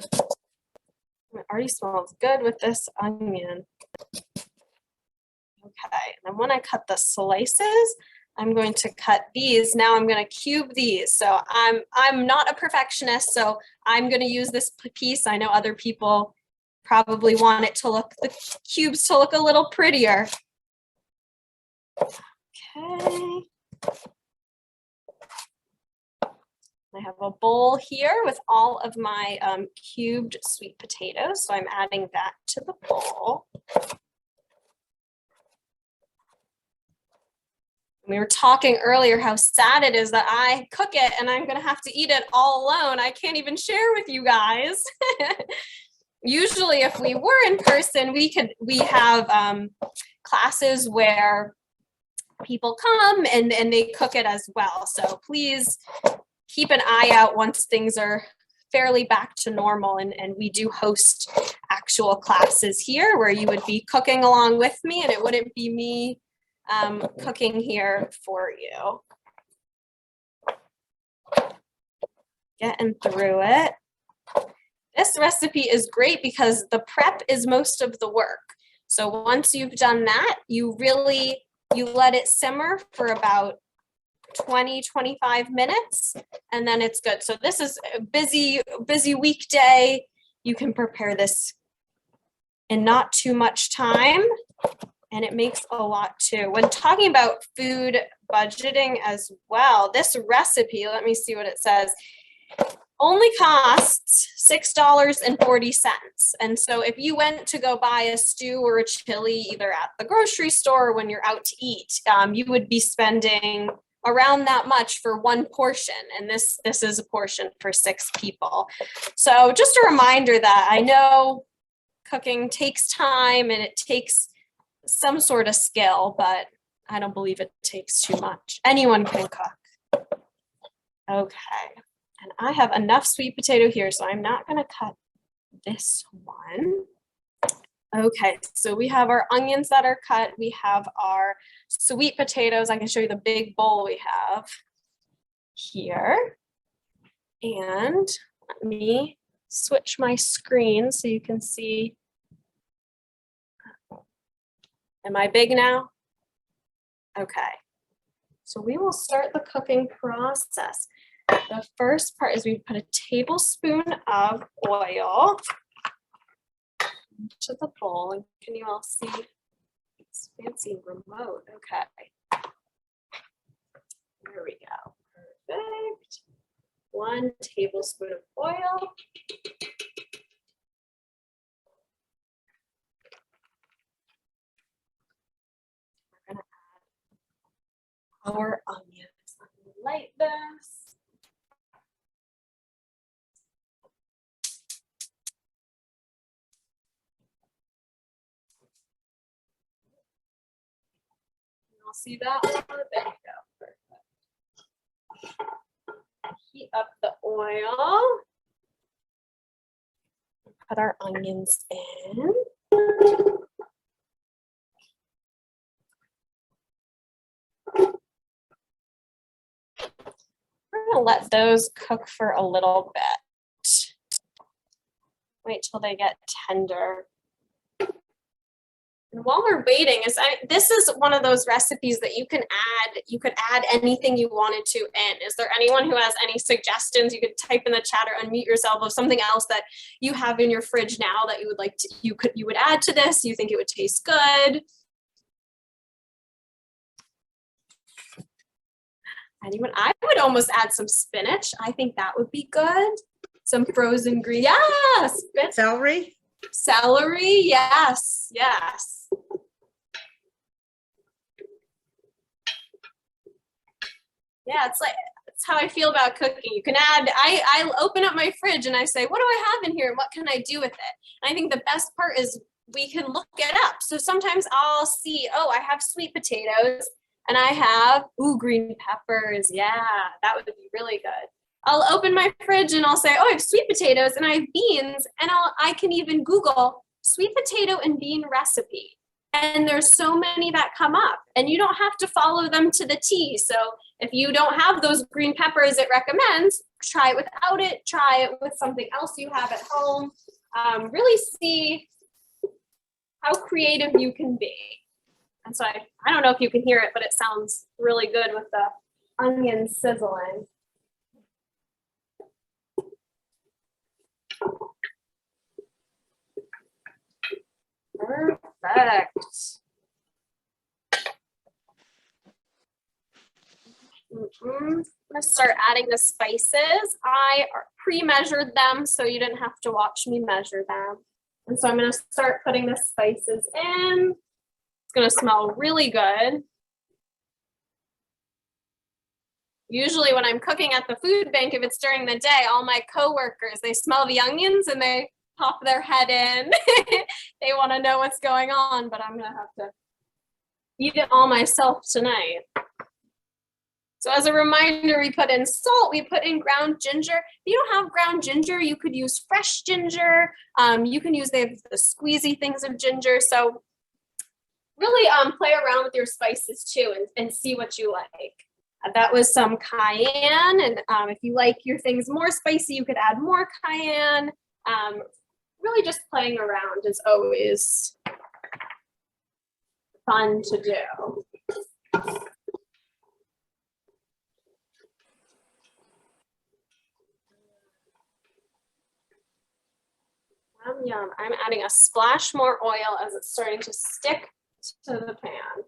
It already smells good with this onion. Okay, and then when I cut the slices, I'm going to cut these. Now I'm going to cube these. So I'm not a perfectionist, so I'm going to use this piece. I know other people probably want the cubes to look a little prettier. Okay. I have a bowl here with all of my cubed sweet potatoes. So I'm adding that to the bowl. We were talking earlier how sad it is that I cook it and I'm going to have to eat it all alone. I can't even share with you guys. Usually if we were in person, we have classes where people come and they cook it as well. So please keep an eye out once things are fairly back to normal, and we do host actual classes here where you would be cooking along with me and it wouldn't be me cooking here for you. Getting through it. This recipe is great because the prep is most of the work. So once you've done that, you let it simmer for about 20-25 minutes, and then it's good. So this is a busy weekday. You can prepare this in not too much time, and it makes a lot too. When talking about food budgeting as well, this recipe, let me see what it says, only costs $6.40. And so if you went to go buy a stew or a chili either at the grocery store or when you're out to eat, you would be spending around that much for one portion. And this is a portion for 6 people. So just a reminder that I know cooking takes time and it takes some sort of skill, but I don't believe it takes too much. Anyone can cook. Okay. And I have enough sweet potato here, so I'm not going to cut this one. Okay, so we have our onions that are cut. We have our sweet potatoes. I can show you the big bowl we have here. And let me switch my screen so you can see. Am I big now? Okay. So we will start the cooking process. The first part is we put a tablespoon of oil into the bowl. And can you all see this fancy remote? Okay. There we go. Perfect. 1 tablespoon of oil. We're going to add our onions. Light this. You'll see that one. There you go. Perfect. Heat up the oil. Put our onions in. We're going to let those cook for a little bit. Wait till they get tender. And while we're waiting, this is one of those recipes that you could add anything you wanted to in. Is there anyone who has any suggestions? You could type in the chat or unmute yourself of something else that you have in your fridge now that you would like to, you would add to this. You think it would taste good? Anyone? I would almost add some spinach. I think that would be good. Some frozen green. Yes. Good. Celery? Celery. Yes. Yes. Yeah, it's like, it's how I feel about cooking. You can add, I open up my fridge and I say, what do I have in here? And what can I do with it? And I think the best part is we can look it up. So sometimes I'll see, oh, I have sweet potatoes and I have, green peppers. Yeah, that would be really good. I'll open my fridge and I'll say, oh, I have sweet potatoes and I have beans, and I can even Google sweet potato and bean recipe. And there's so many that come up, and you don't have to follow them to the T. So if you don't have those green peppers it recommends, try it without it, try it with something else you have at home. Really see how creative you can be. And so I don't know if you can hear it, but it sounds really good with the onions sizzling. Perfect. I'm gonna start adding the spices. I pre-measured them so you didn't have to watch me measure them. And so I'm gonna start putting the spices in. It's gonna smell really good. Usually when I'm cooking at the food bank, if it's during the day, all my coworkers, they smell the onions and they pop their head in. They want to know what's going on, but I'm gonna have to eat it all myself tonight. So as a reminder, we put in salt, we put in ground ginger. If you don't have ground ginger, you could use fresh ginger. You can use the squeezy things of ginger. So really play around with your spices too and see what you like. That was some cayenne, and if you like your things more spicy, you could add more cayenne. Really just playing around is always fun to do. Yum, yum. I'm adding a splash more oil as it's starting to stick to the pan.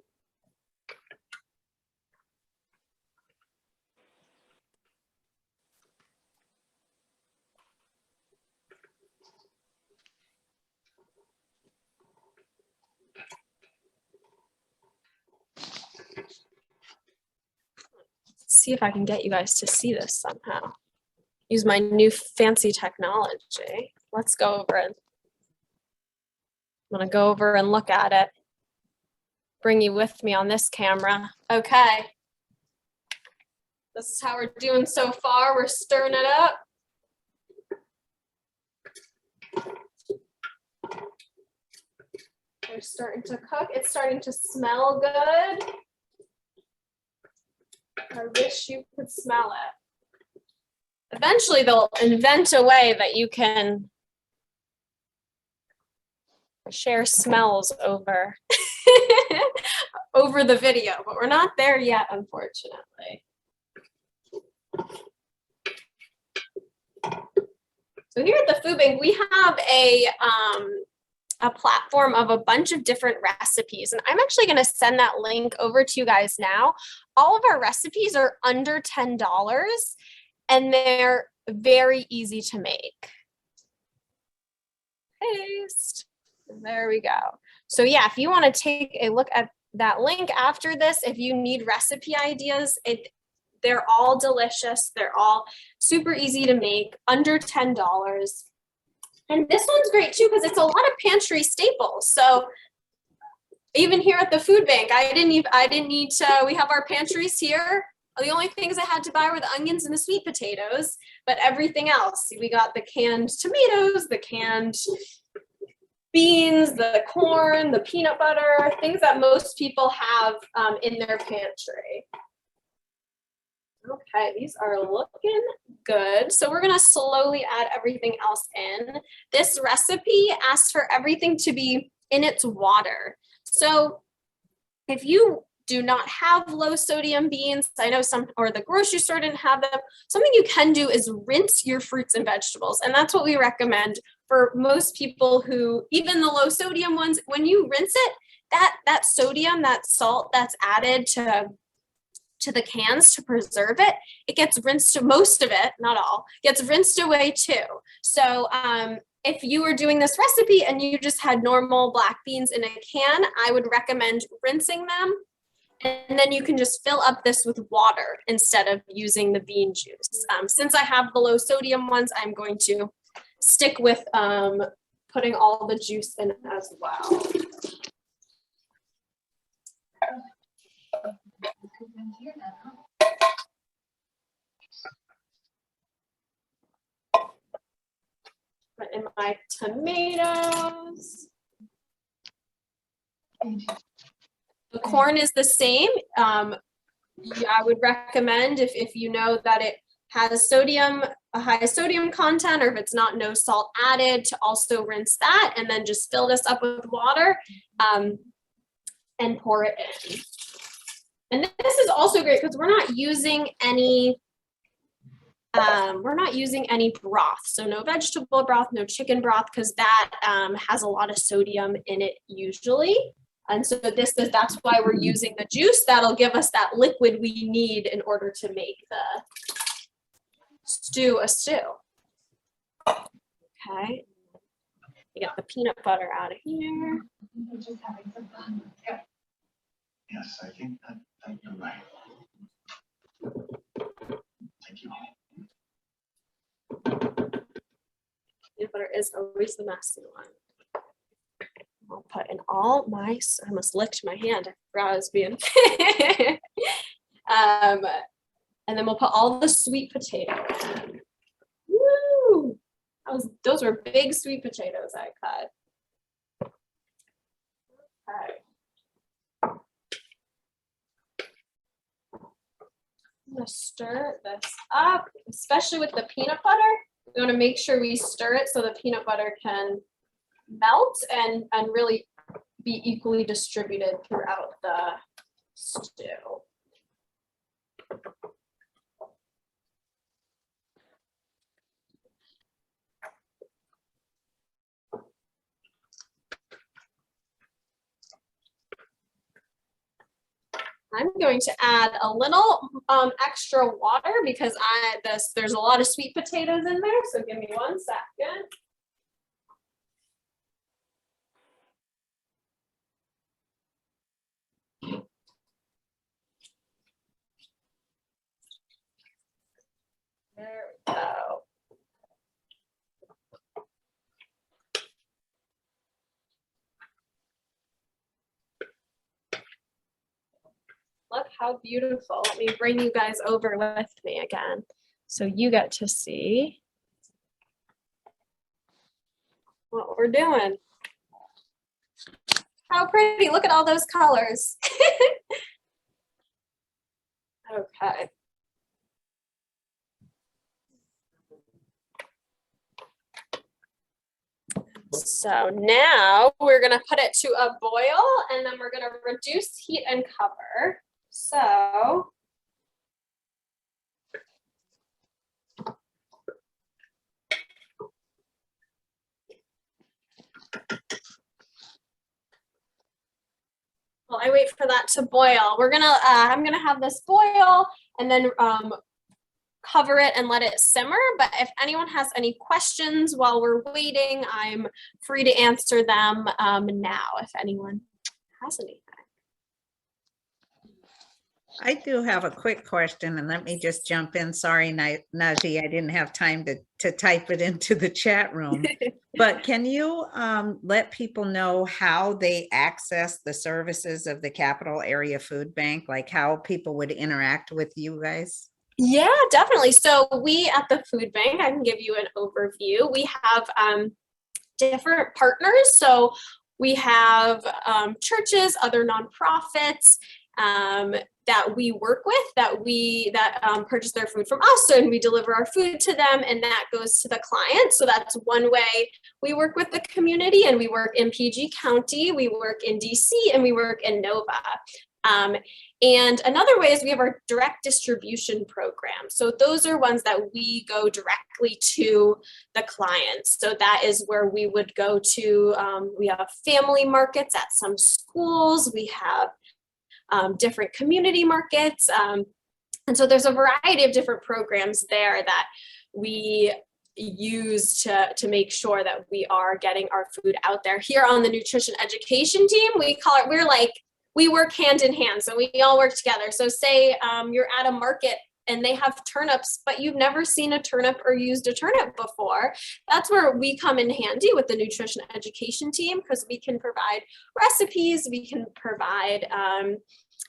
See if I can get you guys to see this somehow. Use my new fancy technology. Let's go over it. I'm gonna go over and look at it. Bring you with me on this camera. Okay. This is how we're doing so far. We're stirring it up. We're starting to cook. It's starting to smell good. I wish you could smell it. Eventually they'll invent a way that you can share smells over over the video, but we're not there yet, unfortunately. So here at the Food Bank, we have a platform of a bunch of different recipes, and I'm actually going to send that link over to you guys now. All of our recipes are under $10, and they're very easy to make. Paste. There we go. So yeah, if you want to take a look at that link after this, if you need recipe ideas, they're all delicious. They're all super easy to make, under $10. And this one's great too, because it's a lot of pantry staples. So even here at the food bank, I didn't need to, we have our pantries here. The only things I had to buy were the onions and the sweet potatoes, but everything else, we got the canned tomatoes, the canned beans, the corn, the peanut butter, things that most people have in their pantry. Okay, these are looking good. So we're gonna slowly add everything else in. This recipe asks for everything to be in its water. So if you do not have low sodium beans, I know some, or the grocery store didn't have them, something you can do is rinse your fruits and vegetables. And that's what we recommend for most people who, even the low sodium ones, when you rinse it, that sodium, that salt that's added to to the cans to preserve it, it gets rinsed, most of it, not all, gets rinsed away too. So if you were doing this recipe and you just had normal black beans in a can, I would recommend rinsing them. And then you can just fill up this with water instead of using the bean juice. Since I have the low sodium ones, I'm going to stick with putting all the juice in as well. Put in my tomatoes. The corn is the same. I would recommend if you know that it has sodium, a high sodium content, or if it's not, no salt added, to also rinse that and then just fill this up with water and pour it in. And this is also great because we're not using any broth. So no vegetable broth, no chicken broth, because that has a lot of sodium in it usually. And so that's why we're using the juice. That'll give us that liquid we need in order to make the stew a stew. Okay. Get the peanut butter out of here. Yes, I think that you're right. Thank you. Peanut butter is always the messy one. I'll put in all my, I almost licked my hand. I forgot I was being. And then we'll put all the sweet potatoes in. Woo! Those were big sweet potatoes I cut. Okay. I'm gonna stir this up, especially with the peanut butter. We want to make sure we stir it so the peanut butter can melt and really be equally distributed throughout the stew. I'm going to add a little extra water because there's a lot of sweet potatoes in there. So give me 1 second. There we go. Look how beautiful. Let me bring you guys over with me again so you get to see what we're doing. How pretty. Look at all those colors. Okay. So now we're going to put it to a boil and then we're going to reduce heat and cover. So while I wait for that to boil, we're gonna I'm gonna have this boil and then cover it and let it simmer. But if anyone has any questions while we're waiting, I'm free to answer them now if anyone has anything. I do have a quick question, and let me just jump in. Sorry, Najee, I didn't have time to type it into the chat room. But can you let people know how they access the services of the Capital Area Food Bank, like how people would interact with you guys? Yeah, definitely. So we at the food bank, I can give you an overview. We have different partners. So we have churches, other nonprofits that we work with, that purchase their food from us, and we deliver our food to them, and that goes to the client. So that's one way we work with the community, and we work in PG County, we work in DC, and we work in Nova. And another way is we have our direct distribution program. So those are ones that we go directly to the clients. So that is where we would go to, we have family markets at some schools, we have different community markets. And so there's a variety of different programs there that we use to make sure that we are getting our food out there. Here on the nutrition education team, we work hand in hand. So we all work together. So say you're at a market and they have turnips, but you've never seen a turnip or used a turnip before. That's where we come in handy with the nutrition education team, because we can provide recipes, we can provide,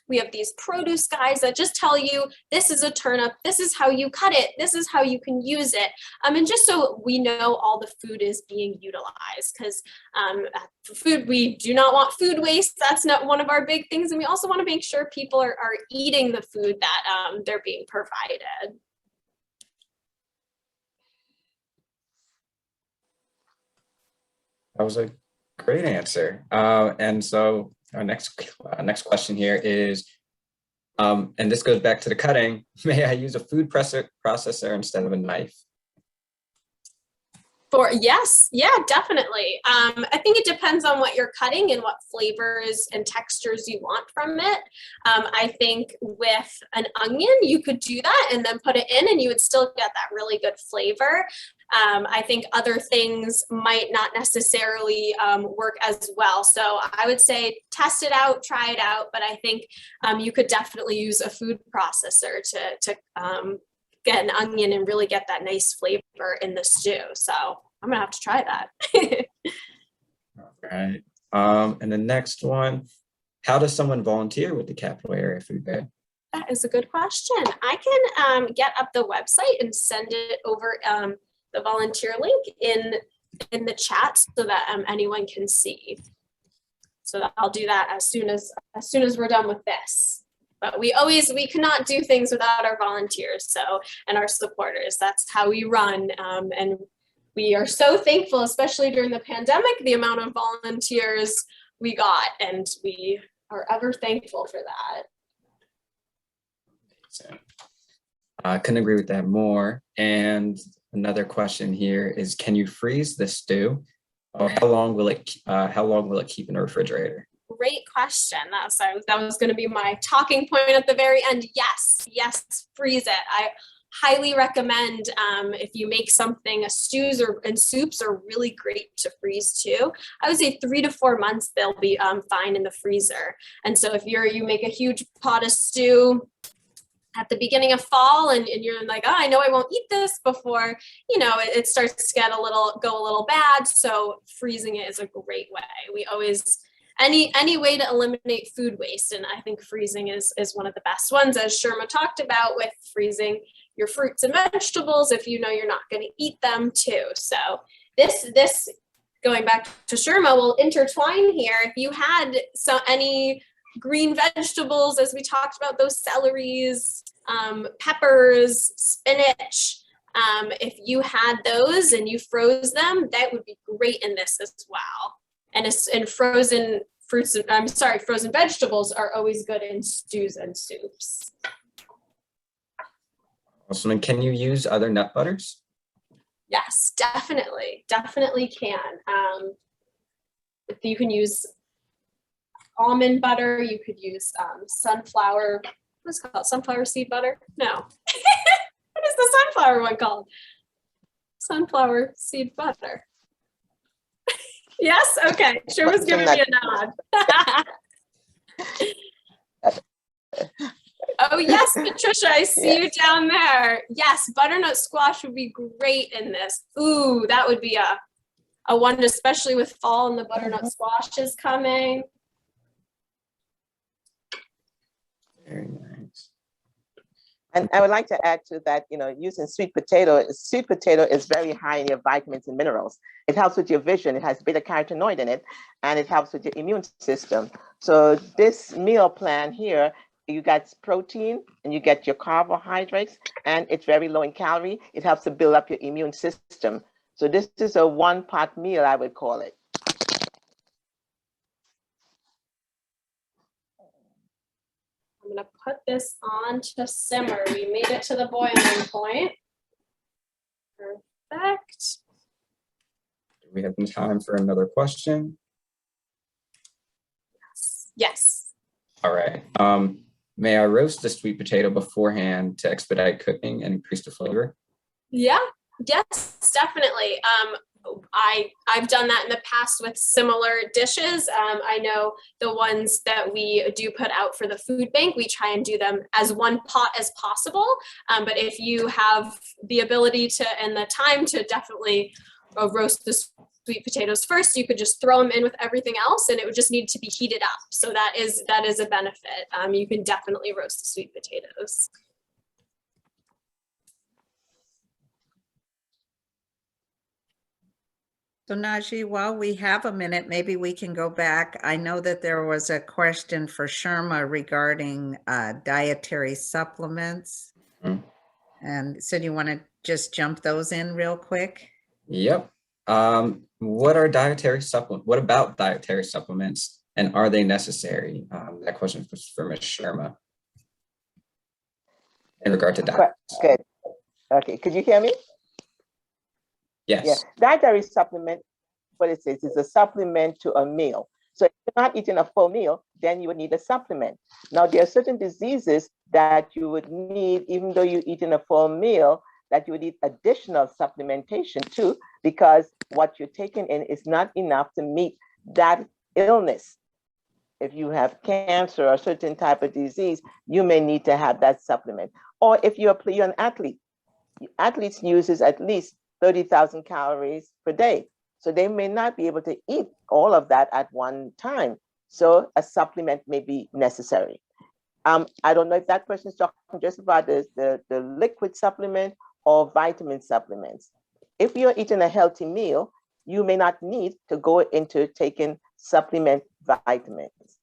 we have these produce guys that just tell you, this is a turnip, this is how you cut it, this is how you can use it. And just so we know all the food is being utilized, because for food, we do not want food waste. That's not one of our big things. And we also want to make sure people are eating the food that they're being provided. That was a great answer. And so our next question here is, and this goes back to the cutting, may I use a food processor instead of a knife? Yes, yeah, definitely. I think it depends on what you're cutting and what flavors and textures you want from it. I think with an onion, you could do that and then put it in and you would still get that really good flavor. I think other things might not necessarily work as well. So I would say test it out, try it out, but I think you could definitely use a food processor to get an onion and really get that nice flavor in the stew. So I'm gonna have to try that. All right. And the next one, how does someone volunteer with the Capital Area Food Bank? That is a good question. I can get up the website and send it over the volunteer link in the chat so that anyone can see. So I'll do that as soon as we're done with this. But we cannot do things without our volunteers, and our supporters. That's how we run. And we are so thankful, especially during the pandemic, the amount of volunteers we got, and we are ever thankful for that. I couldn't agree with that more. And another question here is, can you freeze the stew? Or how long will it keep in the refrigerator? Great question. That was going to be my talking point at the very end. Yes, freeze it. I highly recommend if you make something, stews and soups are really great to freeze too. I would say 3 to 4 months, they'll be fine in the freezer. And so if you make a huge pot of stew at the beginning of fall and you're like, oh, I know I won't eat this before, it starts to go a little bad. So freezing it is a great way. We always, any way to eliminate food waste. And I think freezing is one of the best ones, as Sherma talked about, with freezing your fruits and vegetables if you know you're not going to eat them too. So this going back to Sherma will intertwine here. If you had any green vegetables, as we talked about, those celeries, peppers, spinach, if you had those and you froze them, that would be great in this as well. And frozen vegetables are always good in stews and soups. Awesome. And can you use other nut butters? Yes, definitely can. You can use almond butter. You could use sunflower. What's it called? Sunflower seed butter? No. What is the sunflower one called? Sunflower seed butter. Yes? Okay. Sure was giving me a nod. Oh, yes, Patricia, I see you down there. Yes, butternut squash would be great in this. Ooh, that would be a one, especially with fall and the butternut squash is coming. Very nice. And I would like to add to that, using sweet potato is very high in your vitamins and minerals. It helps with your vision. It has beta-carotenoid in it, and it helps with your immune system. So this meal plan here, you got protein and you get your carbohydrates, and it's very low in calorie. It helps to build up your immune system. So this is a one-pot meal, I would call it. I'm going to put this on to simmer. We made it to the boiling point. Perfect. Do we have time for another question? Yes. All right. May I roast the sweet potato beforehand to expedite cooking and increase the flavor? Yeah, yes, definitely. I've done that in the past with similar dishes. I know the ones that we do put out for the food bank, we try and do them as one pot as possible. But if you have the ability to and the time to definitely roast the sweet potatoes first, you could just throw them in with everything else, and it would just need to be heated up. So that is a benefit. You can definitely roast the sweet potatoes. So Najee, while we have a minute, maybe we can go back. I know that there was a question for Sharma regarding dietary supplements. Mhm. And so do you want to just jump those in real quick? Yep. What about dietary supplements, and are they necessary? That question was for Ms. Sharma in regard to diet. Good. Okay, could you hear me? Yes. Yeah, dietary supplement, what it says is a supplement to a meal. So if you're not eating a full meal, then you would need a supplement. Now, there are certain diseases that you would need, even though you're eating a full meal, that you would need additional supplementation too, because what you're taking in is not enough to meet that illness. If you have cancer or a certain type of disease, you may need to have that supplement. Or if you're an athlete, athletes uses at least 30,000 calories per day. So they may not be able to eat all of that at one time. So a supplement may be necessary. I don't know if that question is talking just about the liquid supplement or vitamin supplements. If you're eating a healthy meal, you may not need to go into taking supplement vitamins.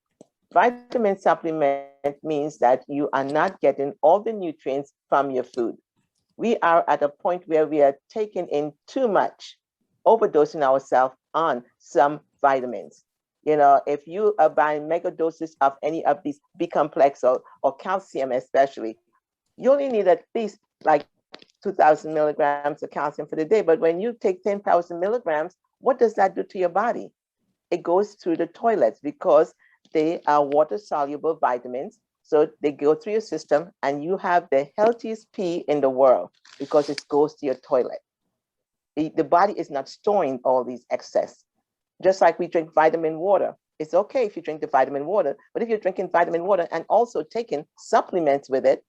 Vitamin supplement means that you are not getting all the nutrients from your food. We are at a point where we are taking in too much, overdosing ourselves on some vitamins. You know, if you are buying mega doses of any of these B complex or calcium especially, you only need at least like 2,000 milligrams of calcium for the day. But when you take 10,000 milligrams, what does that do to your body? It goes through the toilets because they are water soluble vitamins. So they go through your system and you have the healthiest pee in the world because it goes to your toilet. The body is not storing all these excess. Just like we drink vitamin water. It's okay if you drink the vitamin water, but if you're drinking vitamin water and also taking supplements with it,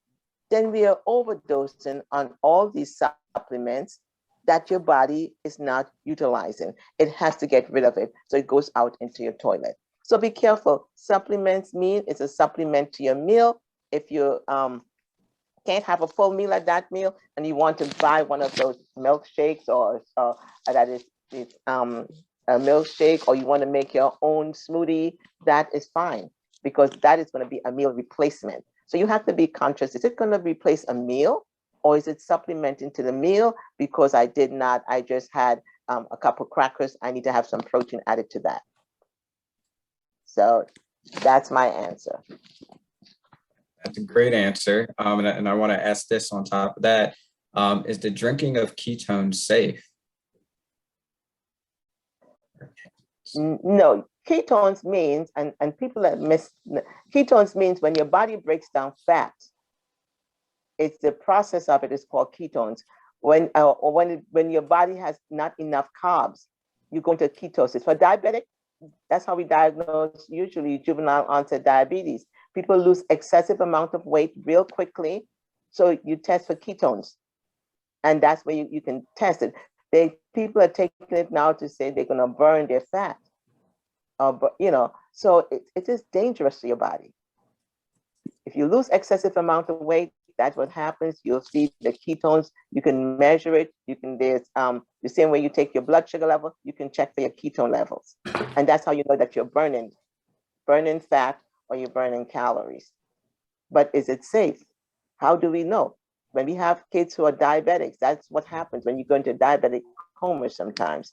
then we are overdosing on all these supplements that your body is not utilizing. It has to get rid of it. So it goes out into your toilet. So be careful. Supplements mean it's a supplement to your meal. If you can't have a full meal at that meal and you want to buy one of those milkshakes or that is a milkshake, or you want to make your own smoothie, that is fine because that is going to be a meal replacement. So you have to be conscious. Is it going to replace a meal or is it supplementing to the meal? Because I just had a couple crackers. I need to have some protein added to that. So that's my answer. That's a great answer. And I want to ask this on top of that. Is the drinking of ketones safe? No, ketones means, and people that ketones means when your body breaks down fat, it's the process of it is called ketones. When your body has not enough carbs, you go into ketosis. For diabetic, that's how we diagnose usually juvenile onset diabetes. People lose excessive amount of weight real quickly. So you test for ketones. And that's where you can test it. People are taking it now to say they're going to burn their fat. But so it is dangerous to your body. If you lose excessive amount of weight, that's what happens. You'll see the ketones. You can measure it. There's the same way you take your blood sugar level, you can check for your ketone levels. And that's how you know that you're burning fat or you're burning calories. But is it safe? How do we know? When we have kids who are diabetics, that's what happens when you go into diabetic coma sometimes.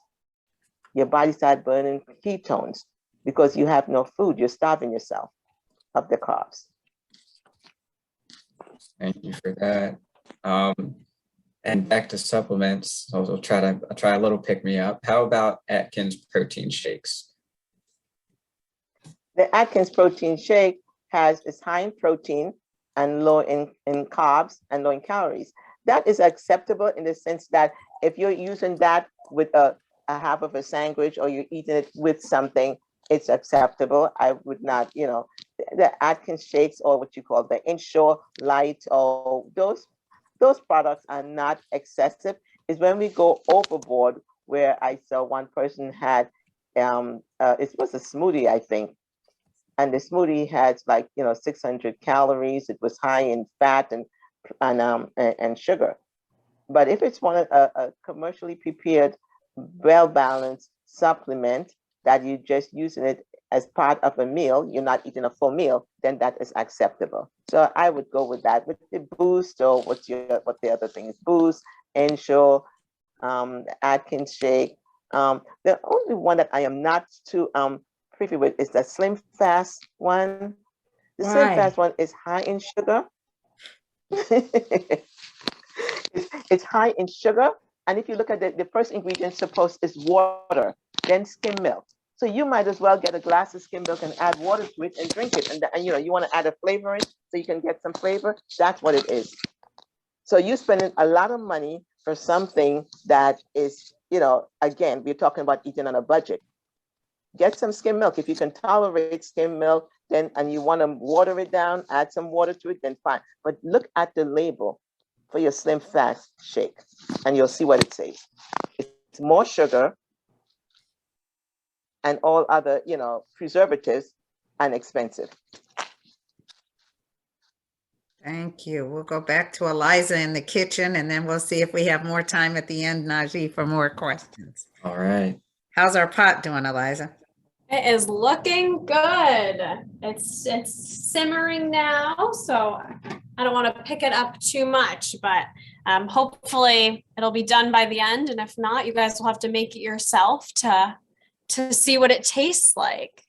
Your body starts burning ketones because you have no food. You're starving yourself of the carbs. Thank you for that. And back to supplements, I'll try a little pick me up. How about Atkins protein shakes? The Atkins protein shake is high in protein and low in carbs and low in calories. That is acceptable in the sense that if you're using that with a half of a sandwich or you're eating it with something, it's acceptable. I would not, the Atkins shakes or what you call the Ensure Light or those products are not excessive. It's when we go overboard, where I saw one person had, it was a smoothie, I think. And the smoothie had 600 calories. It was high in fat and sugar. But if it's a commercially prepared, well-balanced supplement that you're just using it as part of a meal, you're not eating a full meal, then that is acceptable. So I would go with that. With the Boost, or what the other thing is, Boost, Ensure, Atkins shake. The only one that I am not too privy with is the Slim Fast one. The Slim Why? Fast one is high in sugar. It's high in sugar. And if you look at the first ingredient supposed is water, then skim milk. So you might as well get a glass of skim milk and add water to it and drink it. And you want to add a flavor in so you can get some flavor. That's what it is. So you're spending a lot of money for something that is, again, we're talking about eating on a budget. Get some skim milk. If you can tolerate skim milk, then and you want to water it down, add some water to it, then fine. But look at the label for your Slim Fast shake, and you'll see what it says. It's more sugar and all other, preservatives, and expensive. Thank you. We'll go back to Eliza in the kitchen, and then we'll see if we have more time at the end, Najee, for more questions. All right. How's our pot doing, Eliza? It is looking good. It's simmering now, so I don't want to pick it up too much, but hopefully it'll be done by the end. And if not, you guys will have to make it yourself to see what it tastes like.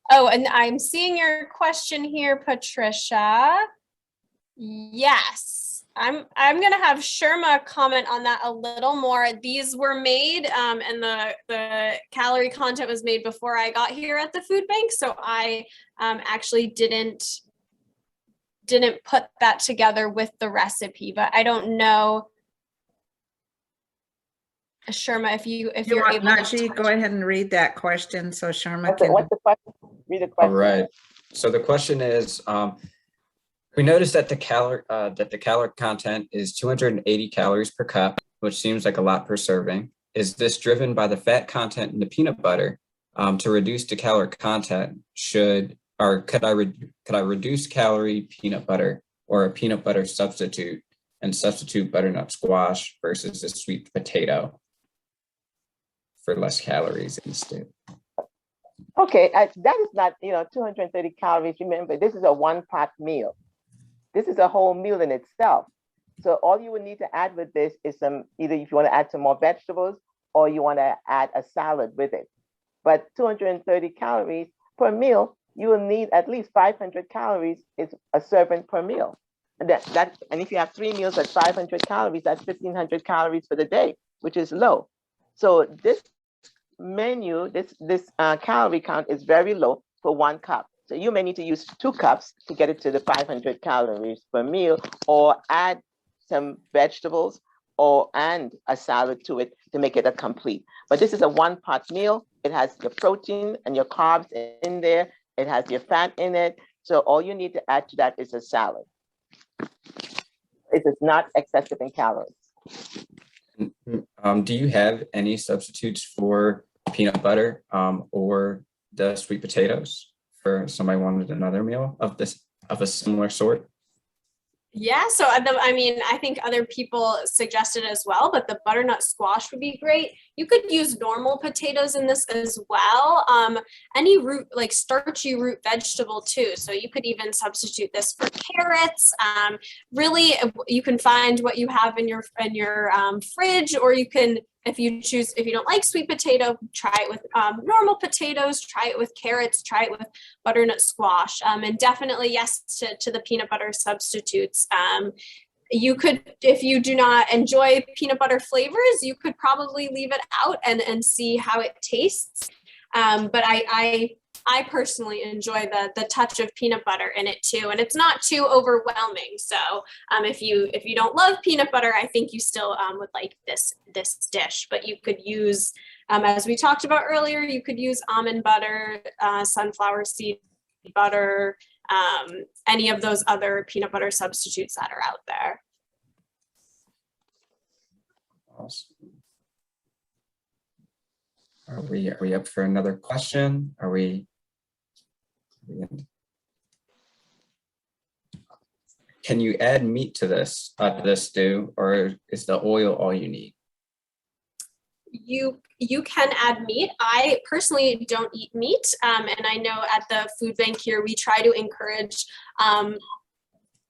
Oh, and I'm seeing your question here, Patricia. Yes. I'm going to have Sherma comment on that a little more. These were made and the calorie content was made before I got here at the food bank. So I actually didn't put that together with the recipe, but I don't know, Sherma, if you're able Najee, to go ahead and read that question so Sherma can. What's the question? Read the question. All right. So the question is, we noticed that the calorie content is 280 calories per cup, which seems like a lot per serving. Is this driven by the fat content in the peanut butter? To reduce the calorie content, could I reduce calorie peanut butter or a peanut butter substitute and substitute butternut squash versus a sweet potato for less calories instead? Okay, that is not 230 calories. Remember, this is a one-pot meal. This is a whole meal in itself. So all you would need to add with this is either if you want to add some more vegetables or you want to add a salad with it. But 230 calories per meal, you will need at least 500 calories is a serving per meal. And and if you have 3 meals at 500 calories, that's 1,500 calories for the day, which is low. So this menu, this calorie count is very low for 1 cup. So you may need to use 2 cups to get it to the 500 calories per meal, or add some vegetables and a salad to it to make it a complete. But this is a one-pot meal. It has your protein and your carbs in there. It has your fat in it. So all you need to add to that is a salad. It is not excessive in calories. Do you have any substitutes for peanut butter or the sweet potatoes for somebody wanted another meal of a similar sort? Yeah, so I think other people suggested as well, but the butternut squash would be great. You could use normal potatoes in this as well. Any root, like starchy root vegetable too. So you could even substitute this for carrots. Really, you can find what you have in your fridge, or you can, if you don't like sweet potato, try it with normal potatoes, try it with carrots, try it with butternut squash, and definitely yes to the peanut butter substitutes. You could, if you do not enjoy peanut butter flavors, you could probably leave it out and see how it tastes. But I I personally enjoy the touch of peanut butter in it too, and it's not too overwhelming. So if you don't love peanut butter, I think you still would like this dish. But you could use, as we talked about earlier, you could use almond butter, sunflower seed butter, any of those other peanut butter substitutes that are out there. Awesome. Are we up for another question? Are we can you add meat to this stew, or is the oil all you need? You can add meat. I personally don't eat meat, and I know at the food bank here we try to encourage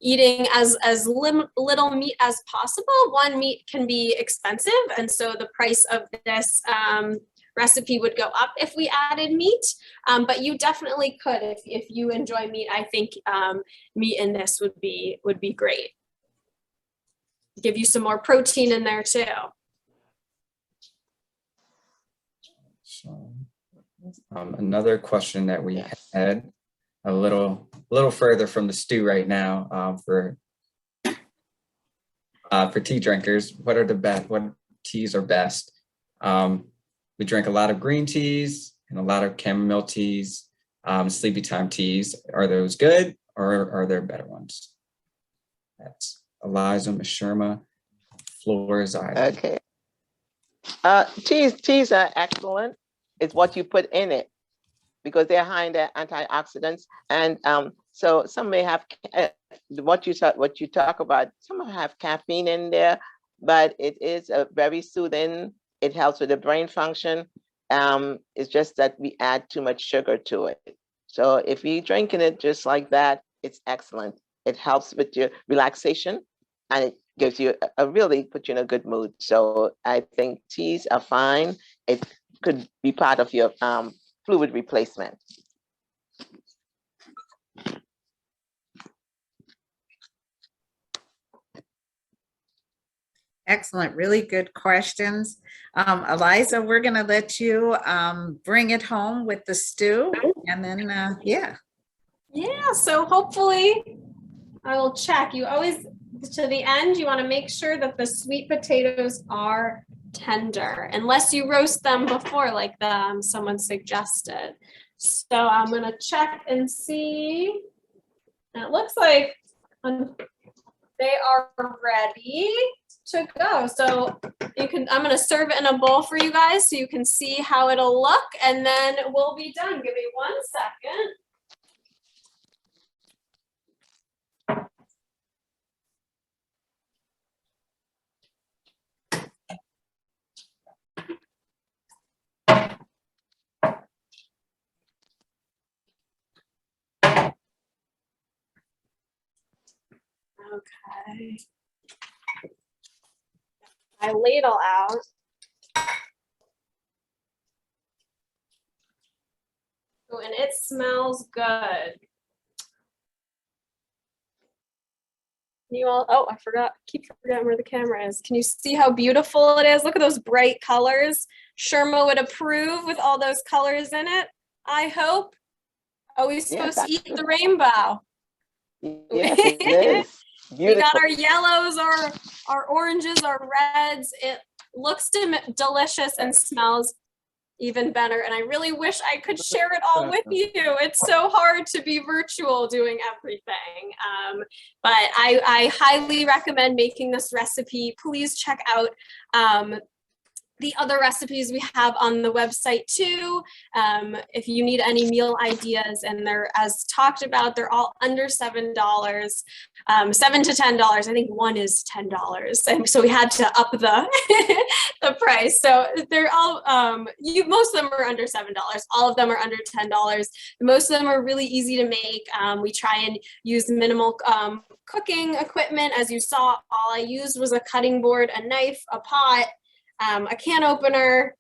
eating as little meat as possible. One, meat can be expensive, and so the price of this recipe would go up if we added meat, but you definitely could if you enjoy meat. I think meat in this would be great. Give you some more protein in there too. So, another question that we had a little further from the stew right now, for tea drinkers, what teas are best? We drink a lot of green teas and a lot of chamomile teas, sleepy time teas. Are those good, or are there better ones? That's Eliza, Ms. Sherma, floor is ours. Okay. Teas are excellent. It's what you put in it, because they're high in the antioxidants, and so some may have what you talk about. Some have caffeine in there, but it is a very soothing. It helps with the brain function. It's just that we add too much sugar to it. So if you're drinking it just like that, it's excellent. It helps with your relaxation, and it gives you really put you in a good mood. So I think teas are fine. It could be part of your fluid replacement. Excellent, really good questions. Eliza, we're gonna let you bring it home with the stew, and then yeah. Yeah, so hopefully I will check. You always, to the end, you want to make sure that the sweet potatoes are tender, unless you roast them before, like someone suggested. So I'm gonna check and see. And it looks like they are ready to go. So I'm gonna serve it in a bowl for you guys so you can see how it'll look, and then we'll be done. Give me 1 second. Okay. My ladle out. Oh, and it smells good. You all, oh, I forgot, keep forgetting where the camera is. Can you see how beautiful it is? Look at those bright colors. Sherma would approve with all those colors in it, I hope. Are we supposed to eat the rainbow? Yes, it is. We got our yellows, our oranges, our reds. It looks delicious and smells even better. And I really wish I could share it all with you. It's so hard to be virtual doing everything. But I highly recommend making this recipe. Please check out the other recipes we have on the website too. If you need any meal ideas, and they're, as talked about, they're all under $7, $7 to $10. I think one is $10, and so we had to up the the price. So they're all most of them are under $7. All of them are under $10. Most of them are really easy to make. We try and use minimal cooking equipment. As you saw, all I used was a cutting board, a knife, a pot, a can opener.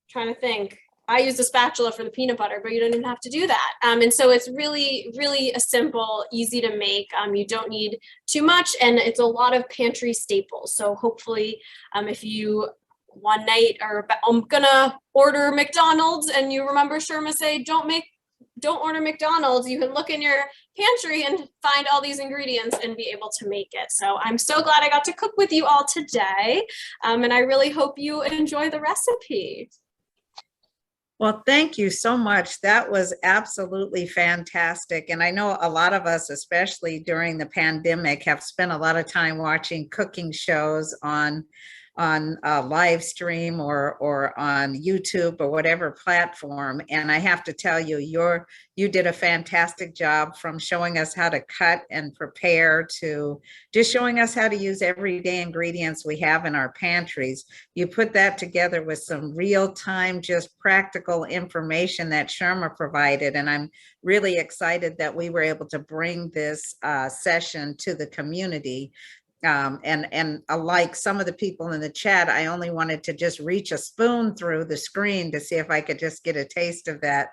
Trying to think. I used a spatula for the peanut butter, but you don't even have to do that. And so it's really, really a simple, easy to make. You don't need too much, and it's a lot of pantry staples. So hopefully, if you one night are I'm gonna order McDonald's and you remember Sherma say, don't make don't order McDonald's, you can look in your pantry and find all these ingredients and be able to make it. So I'm so glad I got to cook with you all today. And I really hope you enjoy the recipe. Well, thank you so much. That was absolutely fantastic. And I know a lot of us, especially during the pandemic, have spent a lot of time watching cooking shows on live stream or on YouTube or whatever platform. And I have to tell you, you did a fantastic job, from showing us how to cut and prepare to just showing us how to use everyday ingredients we have in our pantries. You put that together with some real-time, just practical information that Sherma provided. And I'm really excited that we were able to bring this session to the community. And like some of the people in the chat, I only wanted to just reach a spoon through the screen to see if I could just get a taste of that